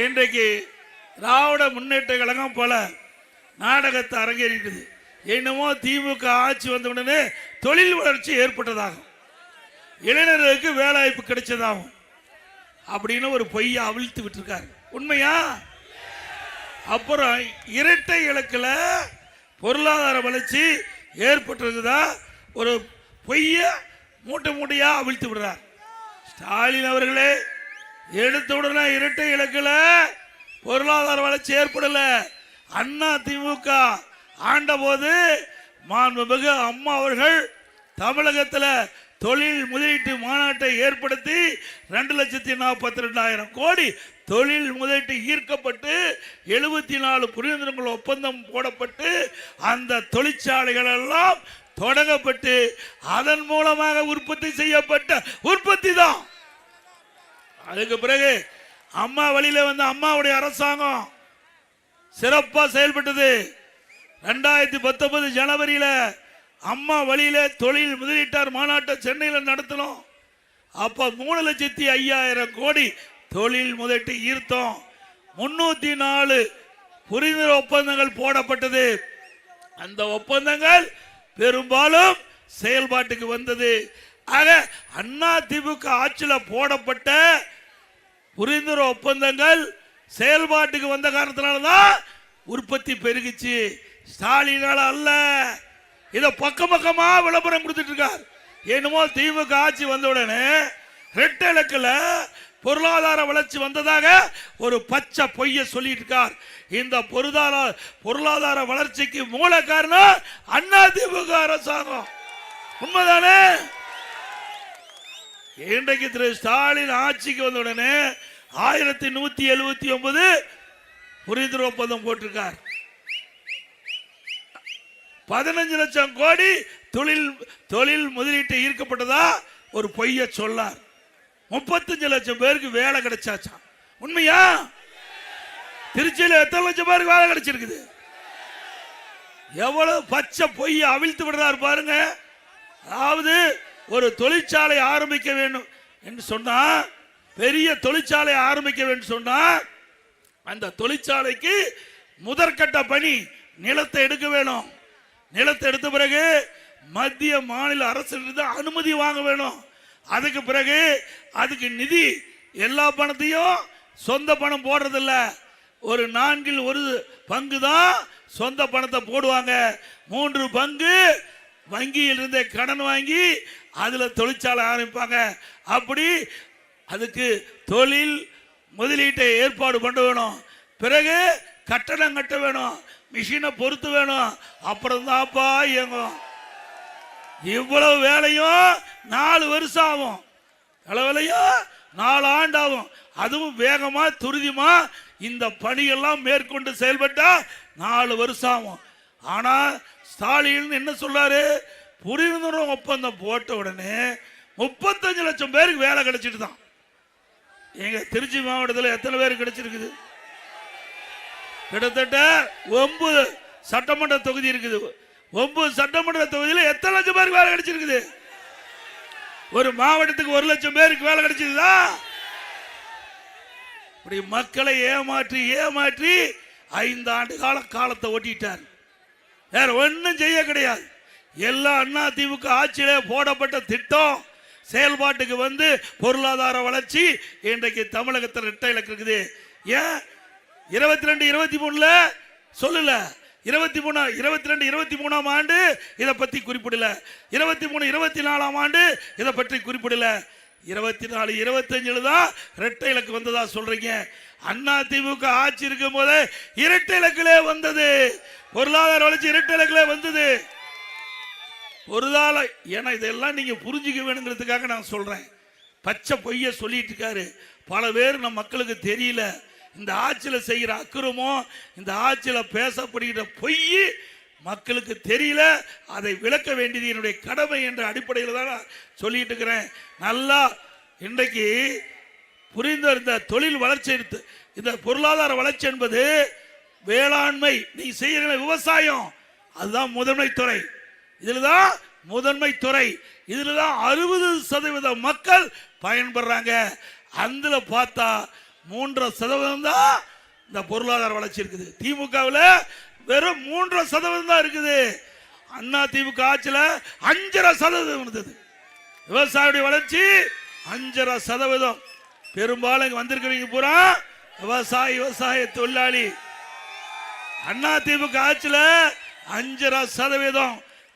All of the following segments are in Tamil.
இன்றைக்கு திராவிட முன்னேற்ற கழகம் பல நாடகத்தை அரங்கேறிட்டது. என்னமோ திமுக ஆட்சி வந்த உடனே தொழில் வளர்ச்சி ஏற்பட்டதாகும், இளைஞர்களுக்கு வேலைவாய்ப்பு கிடைச்சதாகும் அப்படின்னு ஒரு பொய்யை அவிழ்த்து விட்டுருக்காரு. உண்மையா? அப்புறம் இரட்டை இலக்குல பொருளாதார வளர்ச்சி ஏற்பட்டிருக்குதா ஒரு பொய்ய மூட்டை மூட்டையா அவிழ்த்து விடுறார். ஸ்டாலின் அவர்களே, எடுத்த உடனே இரட்டை இலக்குல பொருளாதார வளர்ச்சி ஏற்படல. அண்ணா திமுக ஆண்ட போது மாண்புமிகு அம்மா அவர்கள் தமிழகத்தில் தொழில் முதலீட்டு மாநாட்டை ஏற்படுத்தி 2,42,000 கோடி தொழில் முதலீட்டு ஈர்க்கப்பட்டு 74 புரிந்துணர்வு ஒப்பந்தம் போடப்பட்டு அந்த தொழிற்சாலைகள் எல்லாம் தொடங்கப்பட்டு அதன் மூலமாக உற்பத்தி செய்யப்பட்ட உற்பத்தி தான். அதுக்கு பிறகு அம்மா வழியில வந்த அம்மாவுடைய அரசாங்கம் சிறப்பா செயல்பட்டது. 2019 ஜனவரியில அம்மா வழியில தொழில் முதலீட்டார் மாநாட்டை சென்னையில் நடத்தணும். அப்ப 3,05,000 கோடி தொழில் முதலீட்டு ஈர்த்தோம். 304 புரிந்துணர்வு ஒப்பந்தங்கள் போடப்பட்டது. அந்த ஒப்பந்தங்கள் பெரும்பாலும் செயல்பாட்டுக்கு வந்தது. ஆக அண்ணா திமுக ஆட்சியில் போடப்பட்ட புரிந்துணர்வு ஒப்பந்தங்கள் செயல்பாட்டுக்கு வந்த காரணத்தினால்தான் உற்பத்தி பெருகிச்சு. ஸ்டாலினால அல்ல. இதை பக்கம் பக்கமா விளம்பரம் கொடுத்துட்டு இருக்கார். என்னமோ திமுக ஆட்சி வந்த உடனே இரட்டை இலக்குல பொருளாதார வளர்ச்சி வந்ததாக ஒரு பச்சை பொய்ய சொல்லிட்டு இருக்கார். இந்த பொருளாதார வளர்ச்சிக்கு மூல காரணம் அண்ணா திமுக அரசாங்கம். உண்மைதானே? இன்றைக்கு திரு ஸ்டாலின் ஆட்சிக்கு வந்த உடனே 1179 புரிந்துணர்வு ஒப்பந்தம் போட்டிருக்கார். 15 லட்சம் கோடி தொழில் முதலீட்டு ஈர்க்கப்பட்டதா ஒரு பொய்ய சொல்லார். 35 லட்சம் பேருக்கு வேலை கிடைச்சாச்சா? உண்மையா? திருச்சியில் எத்தனை லட்சம் பேருக்கு வேலை கிடைச்சிருக்குது? எவ்வளவு பச்சை பொய்ய அவிழ்த்து விடுறாரு பாருங்க. அதாவது ஒரு தொழிற்சாலை ஆரம்பிக்க வேண்டும் என்று சொன்னா, பெரிய தொழிற்சாலை ஆரம்பிக்க வேண்டும் சொன்னா அந்த தொழிற்சாலைக்கு முதற்கட்ட பணி நிலத்தை எடுக்க வேணும். நிலத்தை எடுத்த பிறகு மத்திய மாநில அரசு அனுமதி வாங்க வேணும். அதுக்கு பிறகு அதுக்கு நிதி, எல்லா பணத்தையும் சொந்த பணம் போடுறதில்ல, ஒரு 4/1 தான் சொந்த பணத்தை போடுவாங்க. 3 பங்கு வங்கியில் இருந்தே கடன் வாங்கி அதுல தொழிற்சாலை ஆரம்பிப்பாங்க. அப்படி அதுக்கு தொழில் முதலீட்டை ஏற்பாடு பண்ண வேணும். பிறகு கட்டடம் கட்ட வேணும், மிஷினை பொறுத்து வேணும். அப்புறம் தான்ப்பா இயங்கும். இவ்வளவு வேலையும் 4 வருஷம் ஆகும். வேலையும் 4 ஆண்டு ஆகும். அதுவும் வேகமா துரிதமா இந்த பணியெல்லாம் மேற்கொண்டு செயல்பட்டா 4 வருஷம் ஆகும். ஆனா ஸ்டாலின் என்ன சொல்றாரு? புரிந்துணர்வு ஒப்பந்தம் போட்ட உடனே 35 லட்சம் பேருக்கு வேலை கிடைச்சிட்டு தான். எங்க திருச்சி மாவட்டத்தில் எத்தனை பேருக்கு கிடைச்சிருக்குது? கிட்டத்தட்ட 9 சட்டமன்ற தொகுதி இருக்குது. 9 சட்டமன்ற தொகுதியில் எத்தனை லட்சம் பேருக்கு வேலை கிடைச்சிருக்குது? ஒரு மாவட்டத்துக்கு 1 லட்சம் பேருக்கு வேலை கிடைச்சதா? இப்படி மக்களை ஏமாற்றி 5 ஆண்டு காலத்தை ஓட்டிட்டார். வேற ஒன்னும் செய்ய கிடையாது. எல்லா அண்ணா திமுக ஆட்சியிலே போடப்பட்ட திட்டம் செயல்பாட்டுக்கு வந்து பொருளாதார வளர்ச்சி இன்றைக்கு தமிழகத்தில் இரட்டை இலக்கு இருக்குது. ஏன் 22-23 சொல்லல? 22-23 ஆண்டு இதை பத்தி குறிப்பிடல. 23-24 ஆண்டு இதை பற்றி குறிப்பிடல. 24-25 தான் இரட்டை இலக்கு வந்ததா சொல்றீங்க. அண்ணா திமுக ஆட்சி இருக்கும் போது இரட்டை இலக்கிலே வந்தது. பொருளாதார வளர்ச்சி இரட்டை இலக்கிலே வந்தது. பொருளாதார ஏன்னா இதெல்லாம் நீங்க புரிஞ்சுக்க வேணுங்கிறதுக்காக நான் சொல்றேன். பச்சை பொய்ய சொல்லிட்டு இருக்காரு. பல பேர் நம்ம மக்களுக்கு தெரியல. இந்த ஆட்சியில் செய்கிற அக்கிரமம், இந்த ஆட்சியில் பேசப்படுகிற பொய் மக்களுக்கு தெரியல. அதை விளக்க வேண்டியது என்னுடைய கடமை என்ற அடிப்படையில் தான் சொல்லிட்டு இருக்கிறேன். நல்லா இன்றைக்கு புரிந்த இந்த தொழில் வளர்ச்சி, இந்த பொருளாதார வளர்ச்சி என்பது வேளாண்மை, நீ செய்கிற விவசாயம், அதுதான் முதன்மை துறை. இதுலதான் முதன்மை துறை. இதுலதான் 60% மக்கள் பயன்படுறாங்க. அதுல பார்த்தா 3% தான் இந்த பொருளாதார வளர்ச்சி இருக்குது. திமுகவில் வெறும் 3% தான் இருக்குது. அண்ணா திமுக ஆட்சியில் 5.5% இருந்தது. விவசாயியுடைய வளர்ச்சி 5.5%. பெரும்பாலும் இங்க வந்திருக்கிறீங்க பூரா விவசாய தொழிலாளி. அண்ணா திமுக ஆட்சியில் 5.5%.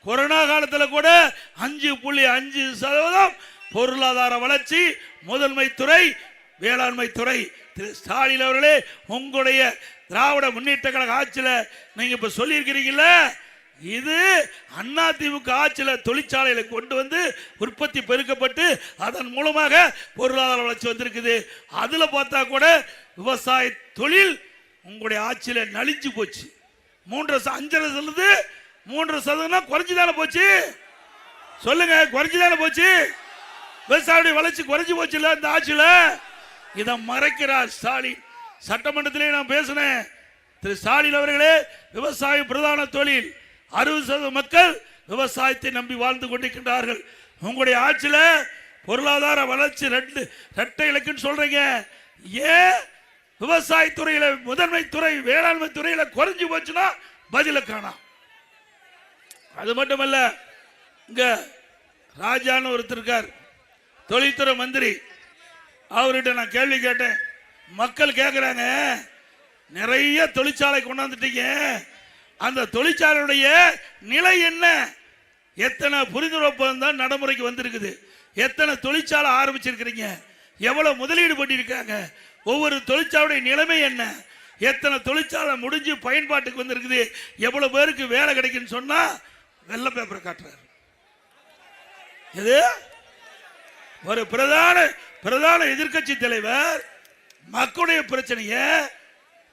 கொரோனா காலத்தில் கூட 5.5% பொருளாதார வளர்ச்சி. முதன்மை துறை வேளாண்மை துறை. திரு ஸ்டாலின் அவர்களே, உங்களுடைய திராவிட முன்னேற்ற கழக ஆட்சியில் நீங்க இப்ப சொல்லி இருக்கிறீங்கல்ல, இது அண்ணா திமுக ஆட்சியில் தொழிற்சாலைகளை கொண்டு வந்து உற்பத்தி பெருக்கப்பட்டு அதன் மூலமாக பொருளாதார வளர்ச்சி வந்திருக்குது. அதுல பார்த்தா கூட விவசாய தொழில் உங்களுடைய ஆட்சியில் நலிஞ்சு போச்சு. 3.5% குறைஞ்சுதானே போச்சு? சொல்லுங்க, குறைஞ்சுதானே போச்சு? விவசாயியுடைய வளர்ச்சி குறைஞ்சு போச்சு இல்ல இந்த ஆட்சியில்? இதை மறைக்கிறார் ஸ்டாலின். சட்டமன்றத்திலே நான் பேசினேன். திரு ஸ்டாலின் அவர்களே, விவசாயம் பிரதான தொழில். 60% மக்கள் விவசாயத்தை நம்பி வாழ்ந்து கொண்டிருக்கின்றார்கள். உங்களுடைய ஆட்சியில் பொருளாதார வளர்ச்சி இரட்டை இலக்குன்னு சொல்றீங்க. ஏன் விவசாயத்துறையில முதன்மை துறை வேளாண்மை துறையில குறைஞ்சு போச்சுன்னா பதில காணோம். அது மட்டுமல்ல, இங்க ராஜான்னு ஒருத்தர் இருக்கார், தொழில்துறை மந்திரி. அவர்கிட்ட நான் கேள்வி கேட்டேன். மக்கள் கேட்கிறாங்க, நிறைய தொழிற்சாலை கொண்டாந்துட்டீங்க, அந்த தொழிற்சாலையுடைய நிலை என்ன? எத்தனை புரிந்துணர்வு ஒப்பந்தம் நடைமுறைக்கு வந்திருக்குது? எத்தனை தொழிற்சாலை ஆரம்பிச்சிருக்கிறீங்க? எவ்வளவு முதலீடு பண்ணியிருக்காங்க? ஒவ்வொரு தொழிற்சாலையுடைய நிலைமை என்ன? எத்தனை தொழிற்சாலை முடிஞ்சு பயன்பாட்டுக்கு வந்திருக்குது? எவ்வளவு பேருக்கு வேலை கிடைக்குன்னு சொன்னா வெள்ளை பேப்பரை காட்டுறாரு. இது ஒரு பிரதான எதிர்கட்சி தலைவர் மக்களுடைய பிரச்சனைய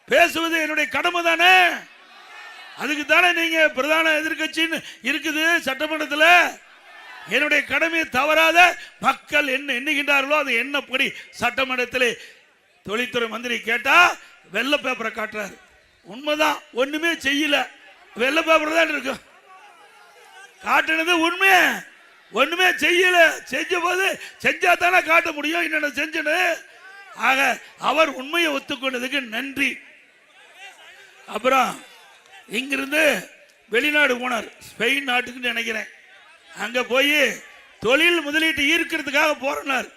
பேசுவது என்னுடைய கடமை தானே. அதுக்கு தானே நீங்க பிரதான எதிர்கட்சின்னு இருக்குது சட்டமன்றத்தில். என்னுடைய கடமையை தவறாத மக்கள் என்ன எண்ணுகின்றார்களோ அது என்னப்படி சட்டமன்றத்தில் தொழில்துறை மந்திரி கேட்டா வெள்ளை பேப்பரை காட்டுறாரு. உண்மைதான், ஒண்ணுமே செய்யல, வெள்ளை பேப்பர் தான் இருக்கும். காட்டுனது உண்மை, ஒண்ணுமே செய்யல. செஞ்ச போது செஞ்சா தானே காட்ட முடியும் என்னென்ன செஞ்சனு. ஆக அவர் உண்மையை ஒத்துக்கொண்டதுக்கு நன்றி. அப்புறம் இங்கிருந்து வெளிநாடு போனார், ஸ்பெயின் நாட்டுக்கு நினைக்கிறேன். அங்க போய் தொழில் முதலீட்டு ஈர்க்கிறதுக்காக போறார்.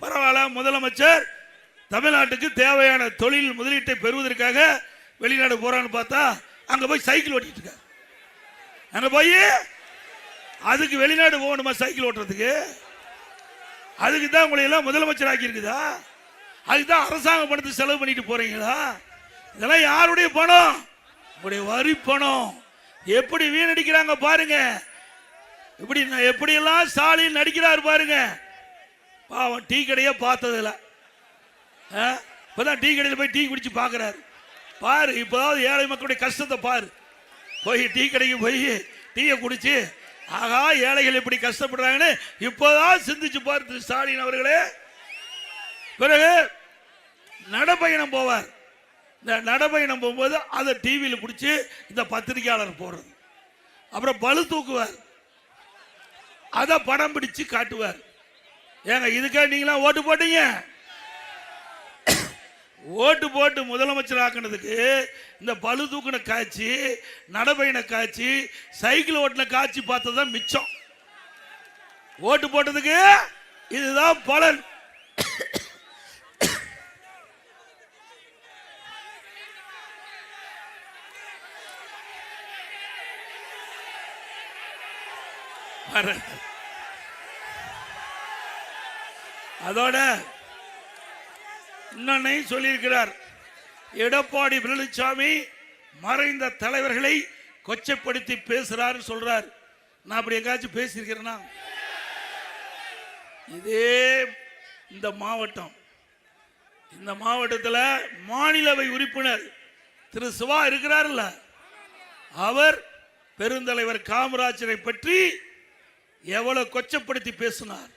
பரவாயில்ல, முதலமைச்சர் தமிழ்நாட்டுக்கு தேவையான தொழில் முதலீட்டை பெறுவதற்காக வெளிநாடு போறான்னு பார்த்தா அங்க போய் சைக்கிள் ஓட்டிட்டு இருக்கார். அங்க போய் அதுக்கு வெளிநாடு போகணுமா சைக்கிள் ஓட்டுறதுக்கு? அதுக்கு தான் உங்களை எல்லாம் முதலமைச்சர் ஆக்கி இருக்குதா? அதுக்கு தான் அரசாங்க பணத்தை செலவு பண்ணிட்டு போறீங்களா? இதெல்லாம் யாருடைய பணம்? உங்களுடைய வரி பணம். எப்படி வீணடிக்கிறாங்க பாருங்க. இப்படி எப்படியெல்லாம் ஸ்டாலின் நடிக்கிறார் பாருங்க. பாவம், டீ கடையே பார்த்ததில்ல. இப்பதான் டீ கடையில் போய் டீ குடிச்சு பார்க்கிறாரு. பாரு, இப்போதாவது ஏழை மக்களுடைய கஷ்டத்தை பாரு. போய் டீ கடைக்கு போய் டீயை குடிச்சு, ஆகா ஏழைகள் இப்படி கஷ்டப்படுறாங்கன்னு இப்போதான் சிந்திச்சு பாரு ஸ்டாலின் அவர்களே. பிறகு நடைபயணம் போவார். இந்த நடைபயணம் போகும்போது அதை டிவியில் பிடிச்சி இந்த பத்திரிகையாளர் போடுறது. அப்புறம் பளு தூக்குவார், அதை படம் பிடிச்சு காட்டுவார். ஏங்க, இதுக்காக நீங்களாம் ஓட்டு போட்டீங்க? ஓட்டு போட்டு முதலமைச்சர் ஆக்கினதுக்கு இந்த பளு தூக்கின காட்சி, நடைபயண காட்சி, சைக்கிள் ஓட்டின காட்சி பார்த்ததுதான் மிச்சம். ஓட்டு போட்டதுக்கு இதுதான் பலன். அதோட இன்னொன்னையும் சொல்லியிருக்கிறார். எடப்பாடி பழனிசாமி மறைந்த தலைவர்களை கொச்சைப்படுத்தி பேசுறாரு சொல்றார். நான் அப்படி எங்காச்சும் பேசியிருக்கிறேன்னா? இதே இந்த மாவட்டத்தில் மாநிலவை உறுப்பினர் திரு சிவா இருக்கிறார்ல, அவர் பெருந்தலைவர் காமராஜரை பற்றி எவ்வளவு கொச்சப்படுத்தி பேசினார்.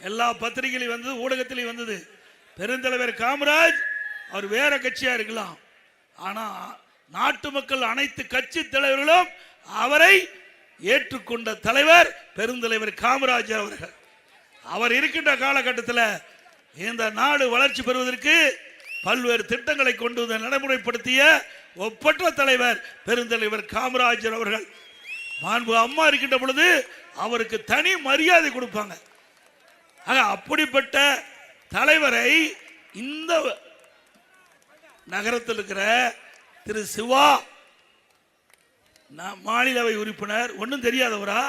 எல்லா பத்திரிகையிலும் வந்தது, ஊடகத்திலையும் வந்தது. பெருந்தலைவர் காமராஜ் அவர் வேற கட்சியா இருக்கலாம், ஆனா நாட்டு மக்கள் அனைத்து கட்சி தலைவர்களும் அவரை ஏற்றுக்கொண்ட தலைவர் பெருந்தலைவர் காமராஜர் அவர்கள். அவர் இருக்கின்ற காலகட்டத்தில் இந்த நாடு வளர்ச்சி பெறுவதற்கு பல்வேறு திட்டங்களை கொண்டு வந்து நடைமுறைப்படுத்திய ஒப்பற்ற தலைவர் பெருந்தலைவர் காமராஜர் அவர்கள். மாண்பு அம்மா இருக்கின்ற பொழுது அவருக்கு தனி மரியாதை கொடுப்பாங்க. அப்படிப்பட்ட தலைவரை இந்த நகரத்தில் இருக்கிற திரு சிவா மாநிலவை உறுப்பினர் ஒன்றும் தெரியாதவரா?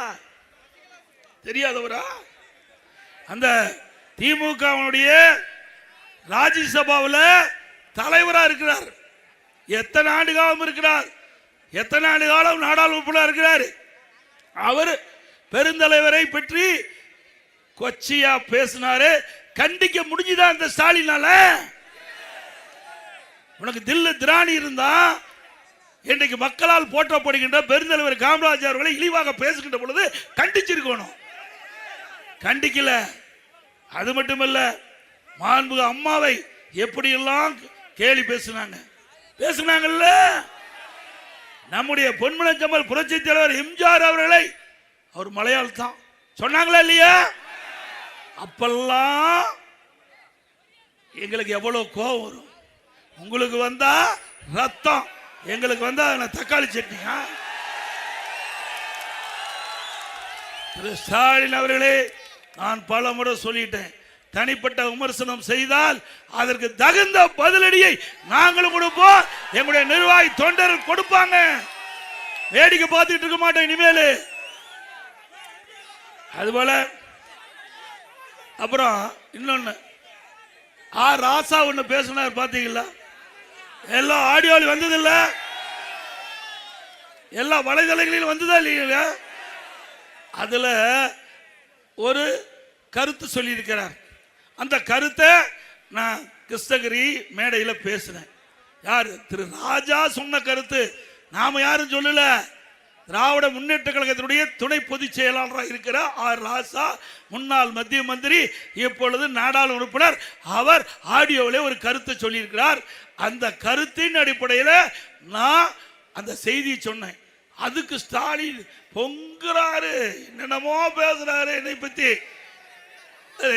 அந்த திமுகவுடைய ராஜ்யசபாவில் தலைவராக இருக்கிறார். எத்தனை ஆண்டு காலம் இருக்கிறார்? எத்தனை ஆண்டு காலம் நாடாளுமன்ற இருக்கிறார்? அவர் பெருந்தலைவரை பற்றி கொச்சியா பேசினாரு. கண்டிக்க முடிஞ்சுதான் இந்த ஸ்டாலினால. உனக்கு தில்லு திராணி இருந்தா இன்றைக்கு மக்களால் போற்றப்படுகின்ற பெருந்தலைவர் காமராஜர் அவர்களை இழிவாக பேசுகின்ற பொழுது கண்டிச்சிருக்கணும். கண்டிக்கல. அது மட்டுமல்ல, மாண்பு அம்மாவை எப்படியெல்லாம் கேலி பேசினாங்கல்ல. நம்முடைய பொன்மனச்செம்மல் புரட்சி தலைவர் எம்ஜிஆர் அவர்களை அவர் மலையாளம் தான் சொன்னாங்களா இல்லையா? அப்பெல்லாம் எங்களுக்கு எவ்வளவு கோபம் வரும். உங்களுக்கு வந்தா ரத்தம், எங்களுக்கு வந்தா தக்காளி சட்னியா? திரு ஸ்டாலின் அவர்களே, நான் பல முறை சொல்லிட்டேன், தனிப்பட்ட விமர்சனம் செய்தால் அதற்கு தகுந்த பதிலடியை நாங்களும் கொடுப்போம், எங்களுடைய நிர்வாகி தொண்டர்கள் கொடுப்பாங்க. வேடிக்கை பார்த்துட்டு இருக்க மாட்டோம் இனிமேல். அதுபோல அப்புறம் இன்னொன்னு ராசா ஒண்ணு பேசினார் பாத்தீங்களா? எல்லா ஆடியோவில் வந்தது இல்ல, எல்லா வலைதளங்களிலும் வந்ததா இல்லையா? அதுல ஒரு கருத்து சொல்லி இருக்கிறார். அந்த கருத்தை நான் கிருஷ்ணகிரி மேடையில் பேசினேன். யார்? திரு ராஜா சொன்ன கருத்து, நாம யாரும் சொல்லல. திராவிட முன்னேற்ற கழகத்தினுடைய துணை பொதுச் செயலாளராக இருக்கிற ராசா, முன்னாள் மத்திய மந்திரி, இப்பொழுது நாடாளுமன்ற உறுப்பினர், அவர் ஆடியோவிலே ஒரு கருத்தை சொல்லியிருக்கிறார். அந்த கருத்தின் அடிப்படையில் நான் அந்த செய்தி சொன்னேன். அதுக்கு ஸ்டாலின் பொங்குறாரு, என்னென்னமோ பேசுறாரு என்னை பத்தி.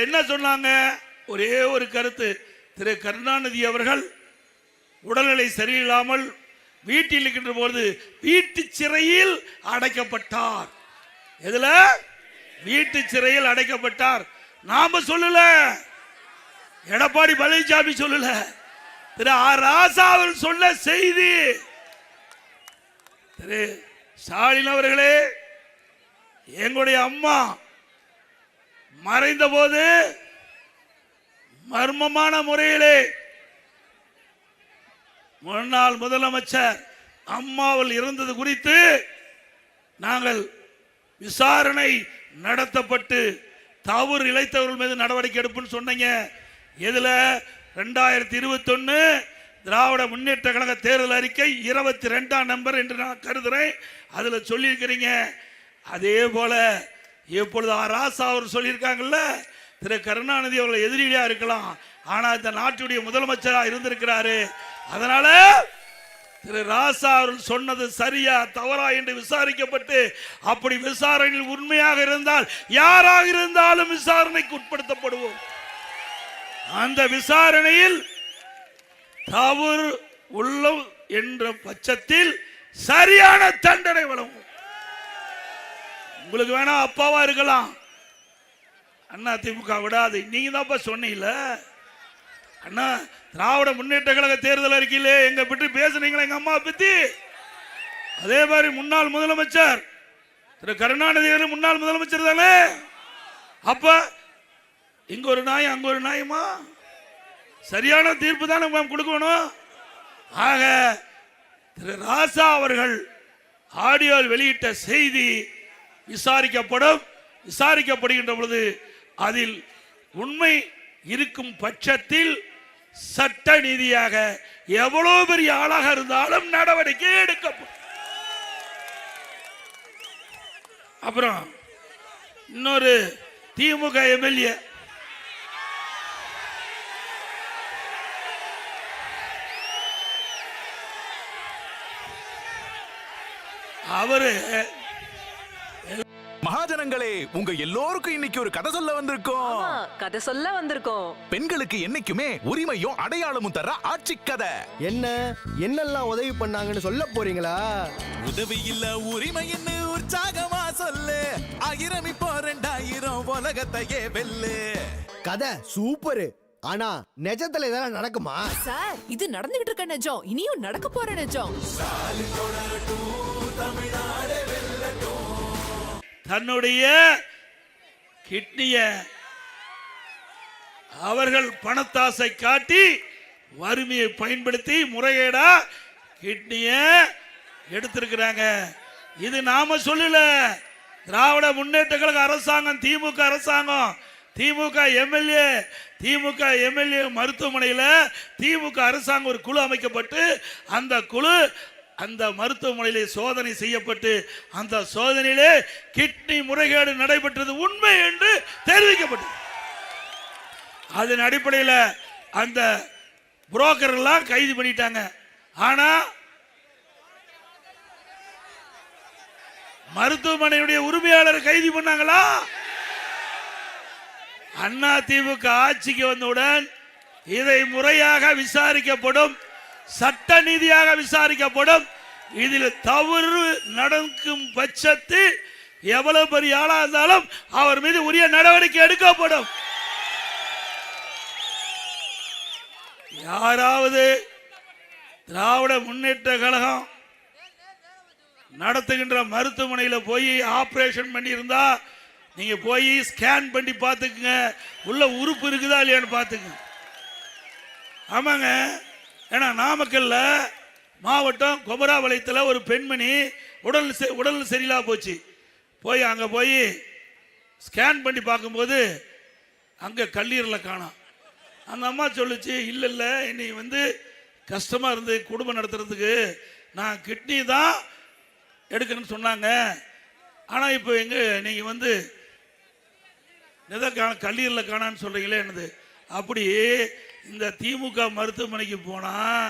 என்ன சொன்னாங்க? ஒரே ஒரு கருத்து, திரு கருணாநிதி அவர்கள் உடல்நிலை சரியில்லாமல் வீட்டில் இருக்கின்ற போது வீட்டு சிறையில் அடைக்கப்பட்டார். எதுல? வீட்டு சிறையில் அடைக்கப்பட்டார். நாம சொல்லல, எடப்பாடி பழனிசாமி சொல்லல, திரு ராசா அவர் சொன்ன செய்தி. திரு ஸ்டாலின் அவர்களே, எங்களுடைய அம்மா மறைந்த போது மர்மமான முறையிலே முன்னாள் முதலமைச்சர் அம்மாவில் இருந்தது குறித்து நாங்கள் விசாரணை நடத்தப்பட்டு தவறு இழைத்தவர்கள் மீது நடவடிக்கை எடுப்புன்னு சொன்னீங்க. இதுல 2021 திராவிட முன்னேற்ற கழக தேர்தல் அறிக்கை 22ஆம் நம்பர் என்று நான் கருதுறேன். அதுல சொல்லி இருக்கிறீங்க. அதே போல இப்பொழுது ராசா அவர் சொல்லியிருக்காங்கல்ல, திரு கருணாநிதி அவர்கள் எதிரியா இருக்கலாம், ஆனா இந்த நாட்டுடைய முதலமைச்சராக இருந்திருக்கிறாரு. அதனால திரு ராசா அவர்கள் சொன்னது சரியா தவறா என்று விசாரிக்கப்பட்டு, அப்படி விசாரணையில் உண்மையாக இருந்தால் யாராக இருந்தாலும் விசாரணைக்கு உட்படுத்தப்படுவோம். அந்த விசாரணையில் தவறு உள்ள என்ற பட்சத்தில் சரியான தண்டனை வழங்கும். உங்களுக்கு வேணா அப்பாவா இருக்கலாம், அண்ணா திமுக விடாது. நீங்க தான் சொன்னீங்கல்ல அண்ணா, திராவிட முன்னேற்ற கழக தேர்தல் அறிக்கையிலே எங்க பற்றி பேசுனீங்களா, எங்க அம்மா பத்தி. அதே மாதிரி முன்னாள் முதலமைச்சர் திரு கருணாநிதி முன்னாள் முதலமைச்சர் தானே. அப்ப இங்க ஒரு நாயம் அங்க ஒரு நாயமா? சரியான தீர்ப்பு தான் நம்ம கொடுக்கணும். ஆக திரு ராசா அவர்கள் ஆடியோவில் வெளியிட்ட செய்தி விசாரிக்கப்படுகின்ற பொழுது அதில் உண்மை இருக்கும் பட்சத்தில் சட்ட நீதியாக எவ்வளவு பெரிய ஆளாக இருந்தாலும் நடவடிக்கை எடுக்கப்படும். அப்புறம் இன்னொரு திமுக எம்எல்ஏ அவரு மகாஜனங்களே, உங்க எல்லோருக்கும் இன்னைக்கு ஒரு கதை சொல்ல வந்திருக்கோம். கதை சொல்ல வந்திருக்கோம். பெண்களுக்கு என்னைக்குமே உரிமையும் அடையாளமும் தர ஆட்சி கதை. என்னெல்லாம் உதவி பண்ணாங்கன்னு சொல்ல போறீங்களா? உதவி இல்ல உரிமை என்ன உற்சாகமா சொல்லு. 1000 இப்போ 2000 உலகத்தையே வெல்லு. கதை சூப்பரு. ஆனா நிஜத்துல இதெல்லாம் நடக்குமா சார்? இது நடந்துகிட்டு இருக்க நிஜம், இனியும் நடக்க போற நிஜம். தன்னுடைய கிட்னிய அவர்கள் பணத்தாசை காட்டி வறுமையை பயன்படுத்தி முறைகேடா கிட்னிய எடுத்திருக்கிறாங்க. இது நாம சொல்லல, திராவிட முன்னேற்ற கழக அரசாங்கம், திமுக அரசாங்கம், திமுக எம்எல்ஏ மருத்துவமனையில் திமுக அரசாங்கம் ஒரு குழு அமைக்கப்பட்டு அந்த குழு அந்த மருத்துவமனையிலே சோதனை செய்யப்பட்டு அந்த சோதனையிலே கிட்னி முறைகேடு நடைபெற்றது உண்மை என்று தெரிவிக்கப்பட்டது. அதன் அடிப்படையில் அந்த புரோக்கர் எல்லாம் கைது பண்ணிட்டாங்க. ஆனா மருத்துவமனையுடைய உரிமையாளர் கைது பண்ணாங்களா? அண்ணா திமுக ஆட்சிக்கு வந்தவுடன் இதை முறையாக விசாரிக்கப்படும், சட்ட நீதியாக விசாரிக்கப்படும். இதில் தவறு நடக்கும் பட்சத்தில் எவ்வளவு பெரிய ஆளா இருந்தாலும் அவர் மீது உரிய நடவடிக்கை எடுக்கப்படும். யாராவது திராவிட முன்னேற்ற கழகம் நடத்துகின்ற மருத்துவமனையில் போய் ஆபரேஷன் பண்ணி இருந்தா நீங்க போய் ஸ்கேன் பண்ணி பார்த்துக்குங்க, உள்ள உறுப்பு இருக்குதா இல்லையான்னு பார்த்துக்குங்க. ஆமாங்க, ஏன்னா நாமக்கல்ல மாவட்டம் கொமராபாளையத்தில் ஒரு பெண்மணி உடல் சரியில்லா போச்சு. அங்கே போய் ஸ்கேன் பண்ணி பார்க்கும்போது அங்கே கல்லீரலை காணோம். அந்த அம்மா சொல்லுச்சு, இல்லை என்னை கஷ்டமாக இருந்து குடும்பம் நடத்துறதுக்கு நான் கிட்னி தான் எடுக்கணும்னு சொன்னாங்க. ஆனால் இப்போ நீங்கள் கல்லீரலில் காணான்னு சொல்கிறீங்களே என்னது? அப்படி இந்த திமுக மருத்துவமனைக்கு போனால்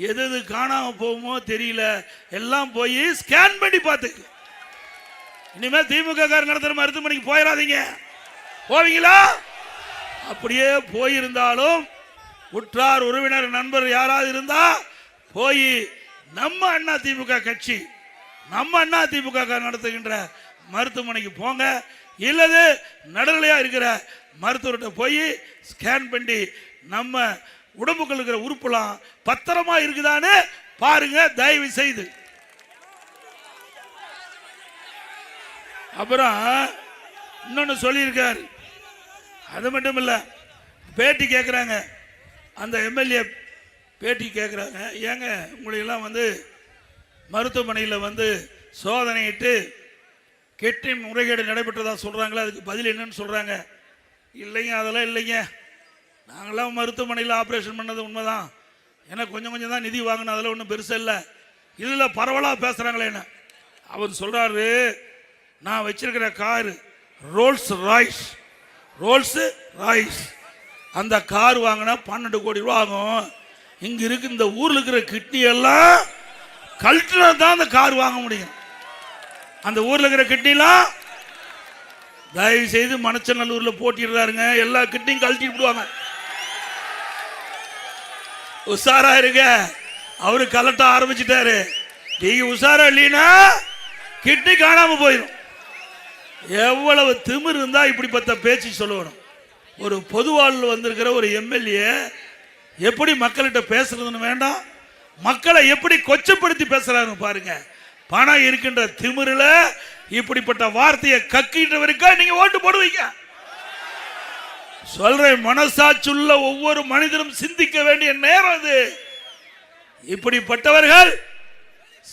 எது காணாமல் போகுமோ தெரியல, எல்லாம் போய் ஸ்கேன் பண்ணி பார்த்துக்கு. இனிமேல் திமுக காரர் நடத்துகிற மருத்துவமனைக்கு போயிடாதீங்க. போவீங்களா? அப்படியே போயிருந்தாலும் உற்றார் உறவினர் நண்பர் யாராவது இருந்தா போய் நம்ம அண்ணா திமுக கட்சி, நம்ம அண்ணா திமுக நடத்துகின்ற மருத்துவமனைக்கு போங்க. இல்லது நடுநிலையா இருக்கிற மருத்துவர்கிட்ட போய் ஸ்கேன் பண்ணி நம்ம உடம்புக்குள்ள இருக்கிற உறுப்புலாம் பத்திரமா இருக்குதான்னு பாருங்க தயவு செய்து. அப்புறம் இன்னொன்னு சொல்லியிருக்காரு, அது மட்டும் இல்ல, பேட்டி கேட்குறாங்க, அந்த எம்எல்ஏ பேட்டி கேட்குறாங்க, ஏங்க உங்களையெல்லாம் மருத்துவமனையில் சோதனையிட்டு கிட்னி முறைகேடு நடைபெற்றதா சொல்கிறாங்களே, அதுக்கு பதில் என்னன்னு சொல்கிறாங்க? இல்லைங்க, அதெல்லாம் இல்லைங்க, நாங்களாம் மருத்துவமனையில் ஆப்ரேஷன் பண்ணது உண்மைதான், ஏன்னா கொஞ்சம் தான் நிதி வாங்கினோம், அதெல்லாம் ஒன்றும் பெருசு இல்லை, இதில் பரவலாக பேசுகிறாங்களே என்ன. அவர் சொல்கிறாரு, நான் வச்சிருக்கிற காரு ரோல்ஸ் ராய்ஸ், அந்த கார் வாங்கினா 12 கோடி ரூபா ஆகும். இங்கே இருக்கு இந்த ஊரில் இருக்கிற கிட்னி எல்லாம் கழட்டினா தான் அந்த கார் வாங்க முடியும். அந்த ஊரில் இருக்கிற கிட்னிலாம் தயவு செய்து மணச்சநல்லூரில் போட்டிடுறாருங்க, எல்லா கிட்னியும் கழட்டி விடுவாங்க. உஷாரா இருக்க, அவரு கலட்ட ஆரம்பிச்சுட்டாரு. நீங்க உஷாரா இல்லைன்னா கிட்னி காணாம போயிடும். எவ்வளவு திமிர் இருந்தா இப்படிப்பட்ட பேச்சு சொல்லணும். ஒரு பொது வாழ்வில் வந்திருக்கிற ஒரு எம்எல்ஏ எப்படி மக்கள்கிட்ட பேசுறதுன்னு வேண்டாம், மக்களை எப்படி கொச்சப்படுத்தி பேசுறாங்க பாருங்க. பணம் இருக்கின்ற திமிரில் இப்படிப்பட்ட வார்த்தையை கக்கின்றவருக்கா நீங்க ஓட்டு போடுவீங்க? சொல்றேன், மனசாட்சியுள்ள ஒவ்வொரு மனிதனும் சிந்திக்க வேண்டிய நேரம் இது. இப்படிப்பட்டவர்கள்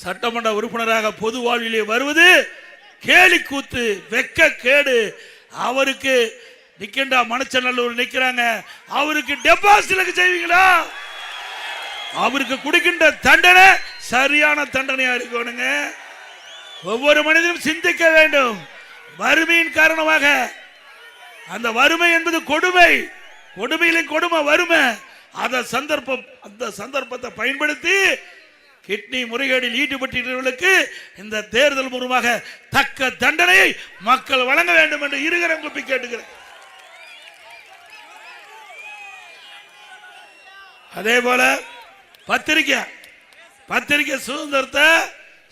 சட்டமன்ற உறுப்பினராக பொது வாழ்விலே வருவது கேலி கூத்து, வெக்க கேடு. அவருக்கு நிக்கின்ற மணச்சநல்லூர் நிக்கிறாங்க, அவருக்கு டெபாசிட் செய்வீங்களா? அவருக்கு கொடுக்கின்ற தண்டனை சரியான தண்டனையா இருக்கணுங்க. ஒவ்வொரு மனிதனும் சிந்திக்க வேண்டும். வறுமையின் காரணமாக, அந்த வறுமை என்பது கொடுமை, கொடுமையிலும் கொடுமை வறுமை. அந்த சந்தர்ப்பத்தை பயன்படுத்தி கிட்னி முறைகேடில் ஈடுபட்டவர்களுக்கு இந்த தேர்தல் மூலமாக தக்க தண்டனையை மக்கள் வழங்க வேண்டும் என்று இருகரம் கூப்பி கேட்டுக்கிறேன். அதே போல பத்திரிகை சுதந்திரத்தை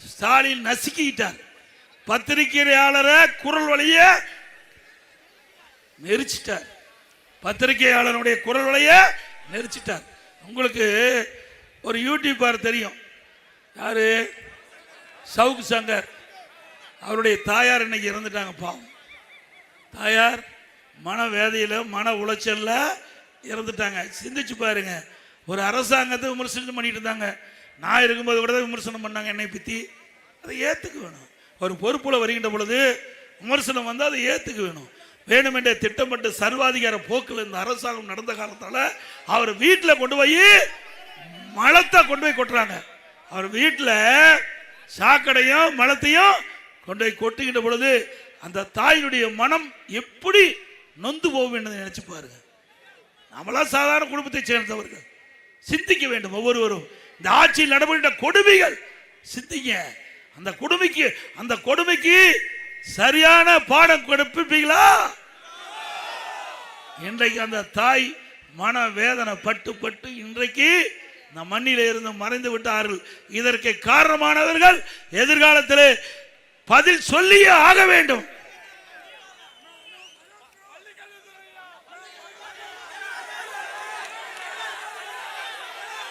ஸ்டாலின் நசுக்கிட்டார். பத்திரிகையாளரை குரல் வழிய நெரிச்சிட்டார். பத்திரிகையாளருடைய குரல் வழிய நெரிச்சிட்டார். உங்களுக்கு ஒரு யூடியூபர் தெரியும், யாரு? சவுக் சங்கர். அவருடைய தாயார் இன்னைக்கு இறந்துட்டாங்க. பாவம், தாயார் மனவேதையில மன உளைச்சல்ல இறந்துட்டாங்க. சிந்திச்சு பாருங்க. ஒரு அரசாங்கத்தை விமர்சனம் பண்ணிட்டு இருந்தாங்க. நான் இருக்கும்போது கூட விமர்சனம் பண்ணாங்க என்னை பற்றி. அதை ஏற்றுக்க வேணும். ஒரு பொறுப்புல வருகின்ற பொழுது விமர்சனம் வந்தால் அதை ஏற்றுக்க வேணும். வேணுமென்றே திட்டமிட்டு சர்வாதிகார போக்கில் இந்த அரசாங்கம் நடந்த காலத்தால் அவர் வீட்டில் கொண்டு போய் மலத்தை கொண்டு போய் கொட்டுறாங்க. அவர் வீட்டில் சாக்கடையும் மலத்தையும் கொண்டு போய் கொட்டுகின்ற பொழுது அந்த தாயினுடைய மனம் எப்படி நொந்து போகும் என்று நினைச்சு பாருங்க. நம்மளா சாதாரண குடும்பத்தை சேர்ந்தவர்கள் சிந்திக்க வேண்டும். ஒவ்வொருவரும் இந்த ஆட்சியில் நடைபெறுகின்ற கொடுமைகள் சிந்திங்க. அந்த கொடுமைக்கு சரியான பாடம் கொடுப்பீங்களா? இன்றைக்கு அந்த தாய் மன வேதனை பட்டு இன்றைக்கு இந்த மண்ணில இருந்து மறைந்து விட்டார்கள். இதற்கு காரணமானவர்கள் எதிர்காலத்தில் பதில் சொல்லியே ஆக வேண்டும்.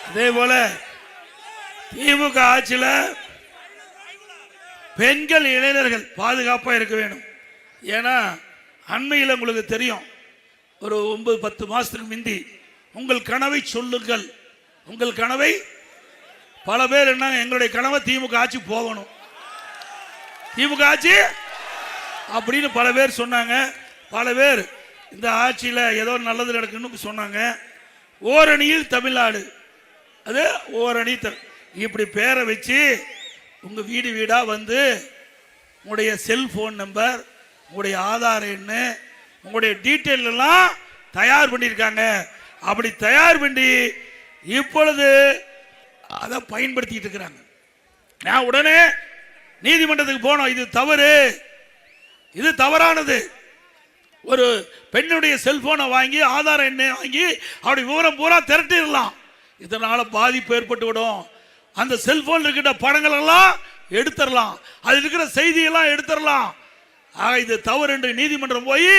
அதே போல திமுக ஆட்சியில் பெண்கள் இளைஞர்கள் பாதுகாப்பாக இருக்க வேண்டும். ஏன்னா அண்மையில் உங்களுக்கு தெரியும், ஒரு 9-10 மாசத்துக்கு முந்தி உங்கள் கனவை சொல்லுங்கள், உங்கள் கனவை. பல பேர் என்ன, எங்களுடைய கனவை திமுக ஆட்சி போகணும், திமுக ஆட்சி அப்படின்னு பல பேர் சொன்னாங்க. பல பேர் இந்த ஆட்சியில் ஏதோ நல்லது நடக்குன்னு சொன்னாங்க. ஓரணியில் தமிழ்நாடு, அது ஓரணி இப்படி பேரை வச்சு உங்க வீடு வீடா வந்து உங்களுடைய செல்போன் நம்பர், உங்களுடைய ஆதார் எண், உங்களுடைய டீட்டெயில் எல்லாம் தயார் பண்ணியிருக்காங்க. அப்படி தயார் பண்ணி இப்பொழுது அதை பயன்படுத்திட்டு இருக்கிறாங்க. நான் உடனே நீதிமன்றத்துக்கு போனோம். இது தவறு, இது தவறானது. ஒரு பெண்ணுடைய செல்போனை வாங்கி ஆதார் எண்ணை வாங்கி அப்படி விவரம் பூரா திரட்டிடலாம். இதனால பாதிப்பு ஏற்பட்டு விடும். அந்த செல்போன் இருக்கிற படங்கள் எல்லாம் எடுத்துடலாம், அது இருக்கிற செய்தியெல்லாம் எடுத்துடலாம். ஆக இது தவறு என்று நீதிமன்றம் போய்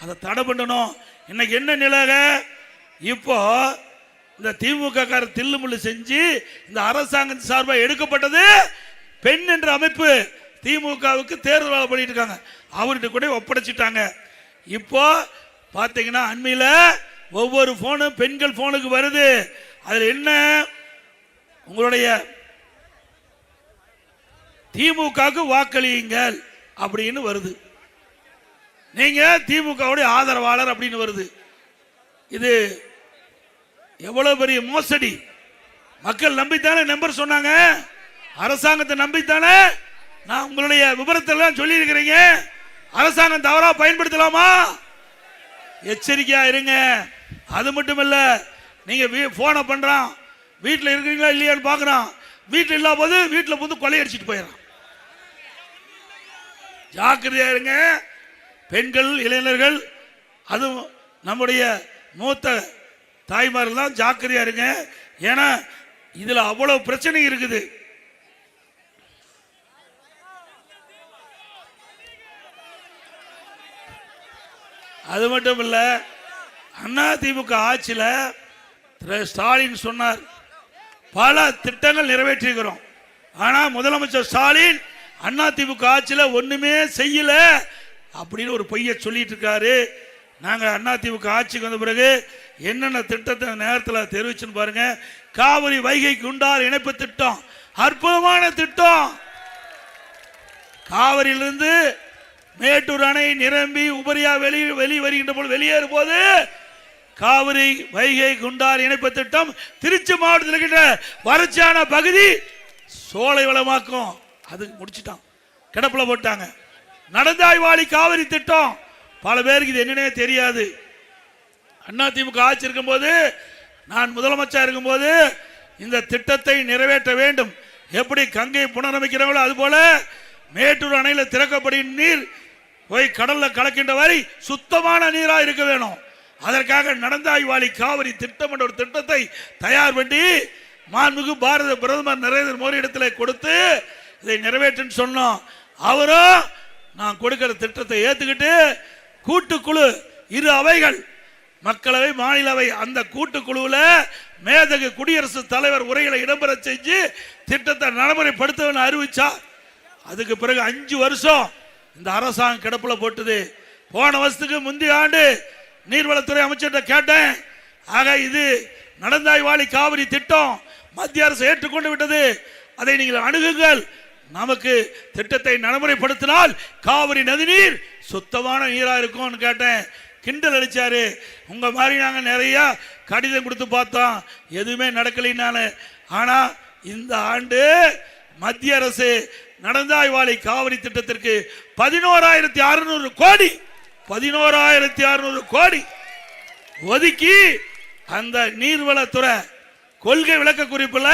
அதை தடை பண்ணணும். இன்னைக்கு என்ன நிலைக, இப்போ இந்த திமுக கார தில்லுமுள்ளு செஞ்சு இந்த அரசாங்கத்தின் சார்பாக எடுக்கப்பட்டது பெண் என்ற அமைப்பு திமுகவுக்கு தேர்தல் வேலை பண்ணிட்டு இருக்காங்க, அவர்கிட்ட கூட ஒப்படைச்சிட்டாங்க. இப்போ பார்த்தீங்கன்னா அண்மையில் ஒவ்வொரு போனும் பெண்கள் போனுக்கு வருது. அதில் என்ன, உங்களுடைய திமுகவுக்கு வாக்களியுங்கள் அப்படின்னு வருது, நீங்க திமுகவுடைய ஆதரவாளர் அப்படின்னு வருது. இது எவ்வளவு பெரிய மோசடி! மக்கள் நம்பித்தானே நம்பர் சொன்னாங்க, அரசாங்கத்தை நம்பித்தானே. நான் உங்களுடைய விவரத்தெல்லாம் சொல்லி இருக்கிறீங்க. அரசாங்கம் தவறா பயன்படுத்தலாமா? எச்சரிக்கையா இருங்க. அது மட்டும் இல்ல, நீங்க போனை பண்றான், வீட்டில் இருக்கிறீங்களா இல்லையான்னு பாக்குறான், வீட்டில் இல்லாத போது வீட்டில் வந்து கொள்ளையடிச்சிட்டு போயிடறான். ஜாக்கிரதையா இருங்க பெண்கள், இளைஞர்கள், அதுவும் நம்முடைய மூத்த தாய்மாரெல்லாம் ஜாக்கிரதையா இருங்க. ஏன்னா இதுல அவ்வளவு பிரச்சனை இருக்குது. அது மட்டும் இல்ல, அதிமுக ஆட்சியில் ஸ்டாலின் சொன்னார் பல திட்டங்கள் நிறைவேற்றிருக்கிறோம். ஆனா முதலமைச்சர் ஸ்டாலின் அதிமுக ஆட்சியில் ஒண்ணுமே செய்யல அப்படின்னு ஒரு பொய்யை சொல்லிட்டு இருக்காரு. நாங்க அதிமுக ஆட்சிக்கு வந்த பிறகு என்னென்ன திட்டத்தை நேரத்தில் தெரிவிச்சுன்னு பாருங்க. காவிரி வைகை குண்டார் இணைப்பு திட்டம் அற்புதமான திட்டம். காவிரியிலிருந்து மேட்டூர் அணை நிரம்பி உபரியா வெளிவருகின்ற போது வெளியேறும் போது காவிரி வைகை குண்டார் இணைப்பு திட்டம் திருச்சி மாவட்டத்தில் இருக்கின்ற வறட்சியான பகுதி சோலை வளமாக்கும். அது முடிச்சுட்டான், கிடப்புல போட்டாங்க. நடந்தாய்வாளி காவிரி திட்டம் பல பேருக்கு இது என்னன்னே தெரியாது. அதிமுக ஆட்சி இருக்கும்போது, நான் முதலமைச்சர் இருக்கும்போது இந்த திட்டத்தை நிறைவேற்ற வேண்டும். எப்படி கங்கை புனரமைக்கிறாங்களோ அதுபோல மேட்டூர் அணையில் திறக்கப்படும் நீர் போய் கடல்ல கலக்கின்ற வரை சுத்தமான நீரா இருக்க வேணும். அதற்காக நடந்தாய்வாளி காவிரி திட்டம் என்ற ஒரு திட்டத்தை தயார் பண்ணி மாண்புமிகு பாரத பிரதமர் நரேந்திர மோடி இடத்துல கொடுத்து இதை நிறைவேற்றுன்னு சொன்னோம். அவரும் நான் கொடுக்கிற திட்டத்தை ஏத்துக்கிட்டு கூட்டுக்குழு 2 அவைகள் மக்களவை மாநிலவை அந்த கூட்டுக்குழுவில் மேதகு குடியரசுத் தலைவர் உரைகளை இடம்பெற செஞ்சு திட்டத்தை நடைமுறைப்படுத்த அறிவிச்சார். அதுக்கு பிறகு 5 வருஷம் இந்த அரசாங்கம் கிடப்புல போட்டது. போன வருஷத்துக்கு முந்தைய ஆண்டு நீர்வளத்துறை அமைச்சர்கிட்ட கேட்டேன். ஆக இது நடந்தாய்வாளி காவிரி திட்டம் மத்திய அரசு ஏற்றுக்கொண்டு விட்டது, அதை நீங்கள் அணுகுங்கள். நமக்கு திட்டத்தை நடைமுறைப்படுத்தினால் காவிரி நதிநீர் சுத்தமான நீரா இருக்கும் கேட்டேன். கிண்டல் அடிச்சாரு. உங்க மாதிரி நாங்க நிறைய கடிதம் கொடுத்து பார்த்தோம், எதுவுமே நடக்கலைனால. ஆனா இந்த ஆண்டு மத்திய அரசு நடந்தாய்வாளி காவிரி திட்டத்திற்கு 11,600 கோடி 11,600 கோடி ஒதுக்கி அந்த நீர்வளத்துறை கொள்கை விளக்க குறிப்புல